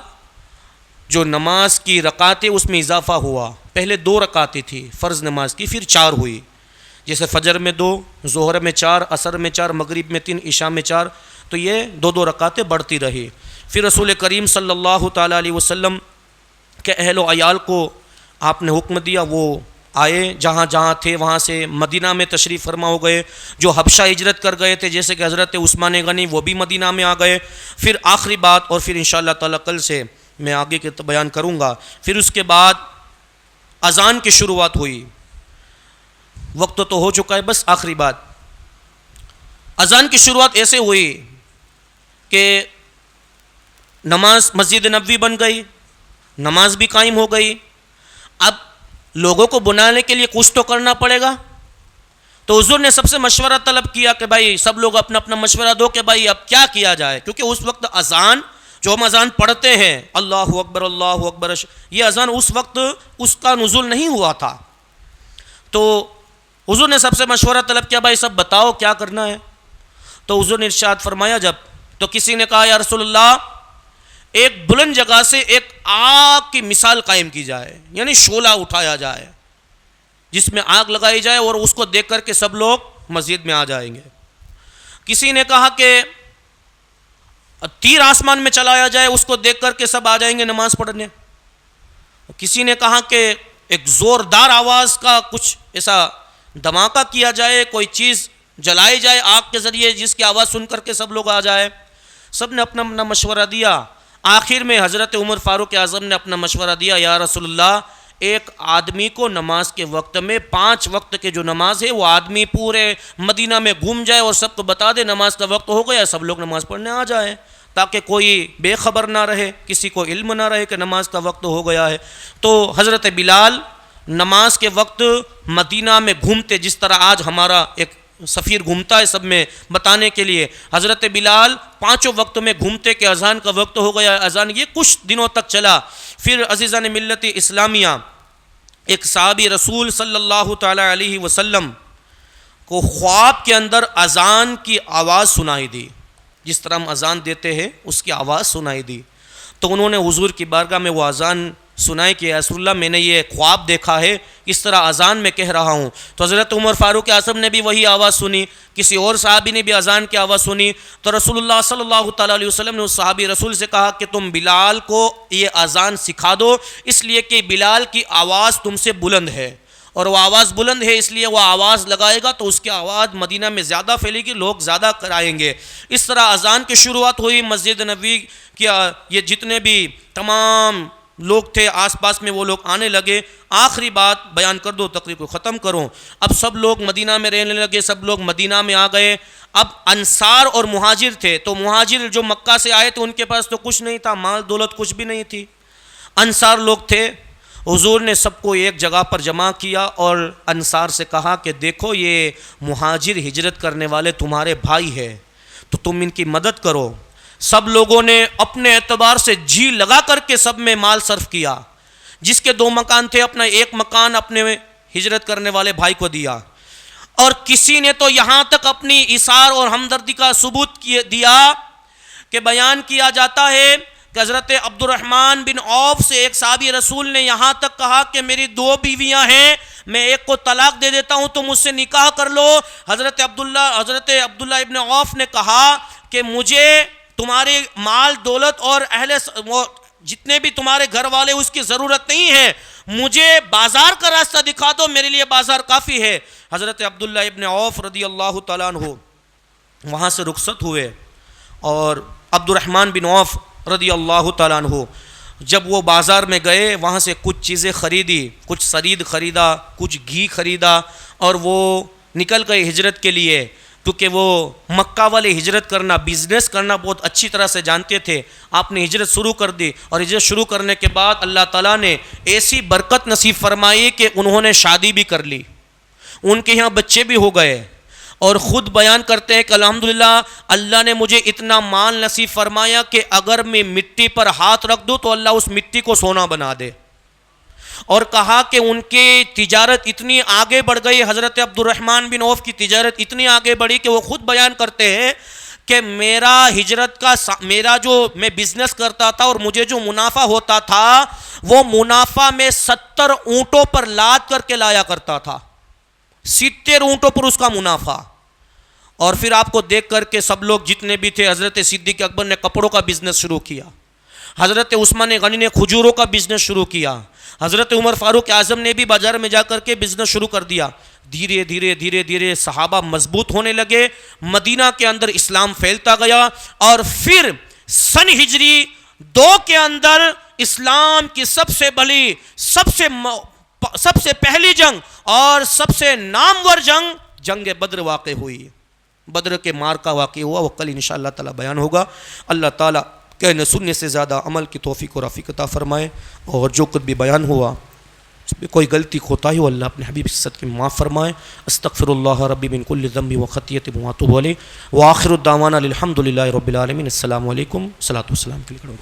جو نماز کی رکعتیں اس میں اضافہ ہوا۔ پہلے 2 رکعتیں تھی فرض نماز کی، پھر 4 ہوئی، جیسے فجر میں 2، ظہر میں 4، عصر میں 4، مغرب میں 3، عشاء میں 4، تو یہ 2 رکعتیں بڑھتی رہی۔ پھر رسول کریم صلی اللہ تعالیٰ علیہ وسلم کے اہل و عیال کو آپ نے حکم دیا، وہ آئے جہاں جہاں تھے وہاں سے مدینہ میں تشریف فرما ہو گئے۔ جو حبشہ ہجرت کر گئے تھے جیسے کہ حضرت عثمان غنی، وہ بھی مدینہ میں آ گئے۔ پھر آخری بات، اور پھر انشاءاللہ تعالیٰ کل سے میں آگے کے بیان کروں گا، پھر اس کے بعد اذان کی شروعات ہوئی۔ وقت تو ہو چکا ہے، بس آخری بات، اذان کی شروعات ایسے ہوئی کہ نماز مسجد نبوی بن گئی، نماز بھی قائم ہو گئی۔ اب لوگوں کو بنانے کے لیے کچھ تو کرنا پڑے گا، تو حضور نے سب سے مشورہ طلب کیا کہ بھائی سب لوگ اپنا اپنا مشورہ دو کہ بھائی اب کیا کیا جائے، کیونکہ اس وقت اذان جو ہم اذان پڑھتے ہیں اللہ اکبر اللہ اکبر، یہ اذان اس وقت اس کا نزول نہیں ہوا تھا۔ تو حضور نے سب سے مشورہ طلب کیا، بھائی سب بتاؤ کیا کرنا ہے۔ تو حضور نے ارشاد فرمایا جب، تو کسی نے کہا یا رسول اللہ ایک بلند جگہ سے ایک آگ کی مثال قائم کی جائے، یعنی شعلہ اٹھایا جائے جس میں آگ لگائی جائے اور اس کو دیکھ کر کے سب لوگ مسجد میں آ جائیں گے۔ کسی نے کہا کہ تیر آسمان میں چلایا جائے، اس کو دیکھ کر کے سب آ جائیں گے نماز پڑھنے. کسی نے کہا کہ ایک زوردار آواز کا کچھ ایسا دھماکہ کیا جائے، کوئی چیز جلائی جائے آگ کے ذریعے جس کی آواز سن کر کے سب لوگ آ جائے. سب نے اپنا اپنا مشورہ دیا. آخر میں حضرت عمر فاروق اعظم نے اپنا مشورہ دیا، یا رسول اللہ، ایک آدمی کو نماز کے وقت میں 5 وقت کے جو نماز ہے وہ آدمی پورے مدینہ میں گھوم جائے اور سب کو بتا دے نماز کا وقت ہو گیا، سب لوگ نماز پڑھنے آ جائے، تاکہ کوئی بے خبر نہ رہے، کسی کو علم نہ رہے کہ نماز کا وقت ہو گیا ہے. تو حضرت بلال نماز کے وقت مدینہ میں گھومتے، جس طرح آج ہمارا ایک سفیر گھومتا ہے سب میں بتانے کے لیے. حضرت بلال 5 وقت میں گھومتے کہ اذان کا وقت ہو گیا ہے. اذان یہ کچھ دنوں تک چلا. پھر عزیزان ملت اسلامیہ، ایک صحابی رسول صلی اللہ تعالی علیہ وسلم کو خواب کے اندر اذان کی آواز سنائی دی. جس طرح ہم اذان دیتے ہیں اس کی آواز سنائی دی. تو انہوں نے حضور کی بارگاہ میں وہ اذان سنائی کہ رسول اللہ، میں نے یہ خواب دیکھا ہے، اس طرح اذان میں کہہ رہا ہوں. تو حضرت عمر فاروق اعظم نے بھی وہی آواز سنی، کسی اور صحابی نے بھی اذان کی آواز سنی. تو رسول اللہ صلی اللہ تعالیٰ علیہ وسلم نے اس صحابی رسول سے کہا کہ تم بلال کو یہ اذان سکھا دو، اس لیے کہ بلال کی آواز تم سے بلند ہے، اور وہ آواز بلند ہے اس لیے وہ آواز لگائے گا تو اس کی آواز مدینہ میں زیادہ پھیلے گی، لوگ زیادہ کرائیں گے. اس طرح اذان کی شروعات ہوئی. مسجد نبوی کیا یہ جتنے بھی تمام لوگ تھے آس پاس میں وہ لوگ آنے لگے. آخری بات بیان کر دو، تقریر کو ختم کروں. اب سب لوگ مدینہ میں رہنے لگے، سب لوگ مدینہ میں آ گئے. اب انصار اور مہاجر تھے. تو مہاجر جو مکہ سے آئے تھے ان کے پاس تو کچھ نہیں تھا، مال دولت کچھ بھی نہیں تھی. انصار لوگ تھے. حضور نے سب کو ایک جگہ پر جمع کیا اور انصار سے کہا کہ دیکھو یہ مہاجر ہجرت کرنے والے تمہارے بھائی ہیں، تو تم ان کی مدد کرو. سب لوگوں نے اپنے اعتبار سے جی لگا کر کے سب میں مال صرف کیا. جس کے 2 مکان تھے اپنا 1 مکان اپنے ہجرت کرنے والے بھائی کو دیا. اور کسی نے تو یہاں تک اپنی ایثار اور ہمدردی کا ثبوت دیا کہ بیان کیا جاتا ہے کہ حضرت عبد الرحمن بن عوف سے ایک صحابی رسول نے یہاں تک کہا کہ میری 2 بیویاں ہیں، میں ایک کو طلاق دے دیتا ہوں تو مجھ سے نکاح کر لو. حضرت عبداللہ ابن عوف نے کہا کہ مجھے تمہارے مال دولت اور جتنے بھی تمہارے گھر والے اس کی ضرورت نہیں ہے، مجھے بازار کا راستہ دکھا دو، میرے لیے بازار کافی ہے. حضرت عبداللہ ابن عوف رضی اللہ تعالیٰ عنہ وہاں سے رخصت ہوئے، اور عبد الرحمن بن عوف رضی اللہ تعالیٰ عنہ جب وہ بازار میں گئے، وہاں سے کچھ چیزیں خریدی، کچھ سرید خریدا، کچھ گھی خریدا، اور وہ نکل گئے ہجرت کے لیے. کیونکہ وہ مکہ والے ہجرت کرنا، بزنس کرنا بہت اچھی طرح سے جانتے تھے. آپ نے ہجرت شروع کر دی، اور ہجرت شروع کرنے کے بعد اللہ تعالیٰ نے ایسی برکت نصیب فرمائی کہ انہوں نے شادی بھی کر لی، ان کے یہاں بچے بھی ہو گئے. اور خود بیان کرتے ہیں کہ الحمدللہ اللہ نے مجھے اتنا مال نصیب فرمایا کہ اگر میں مٹی پر ہاتھ رکھ دوں تو اللہ اس مٹی کو سونا بنا دے. اور کہا کہ ان کی تجارت اتنی آگے بڑھ گئی، حضرت عبد الرحمن بن عوف کی تجارت اتنی آگے بڑھی کہ وہ خود بیان کرتے ہیں کہ میرا جو میں بزنس کرتا تھا اور مجھے جو منافع ہوتا تھا وہ منافع میں 70 اونٹوں پر لاد کر کے لایا کرتا تھا، 70 اونٹوں پر اس کا منافع. اور پھر آپ کو دیکھ کر کے سب لوگ جتنے بھی تھے، حضرت صدیق اکبر نے کپڑوں کا بزنس شروع کیا، حضرت عثمان غنی نے کھجوروں کا بزنس شروع کیا، حضرت عمر فاروق اعظم نے بھی بازار میں جا کر کے بزنس شروع کر دیا. دھیرے دھیرے دھیرے دھیرے صحابہ مضبوط ہونے لگے، مدینہ کے اندر اسلام پھیلتا گیا. اور پھر سن ہجری 2 کے اندر اسلام کی سب سے بڑی، سب سے پہلی جنگ اور سب سے نامور جنگ بدر واقع ہوئی. بدر کے مارکا واقع ہوا، وہ کل انشاءاللہ تعالی بیان ہوگا. اللہ تعالی کہنے سننے سے زیادہ عمل کی توفیق و رفیق عطا فرمائے. اور جو کچھ بھی بیان ہوا اس میں کوئی غلطی کوتاہی ہو اللہ اپنے حبیب کی صدقے میں معاف فرمائے. استغفر اللہ ربی من کل ذنب و خطیۃ واتوب الیہ. وآخر الدعوانا الحمد للہ رب العالمین. السلام علیکم. صلاۃ والسلام کے لیے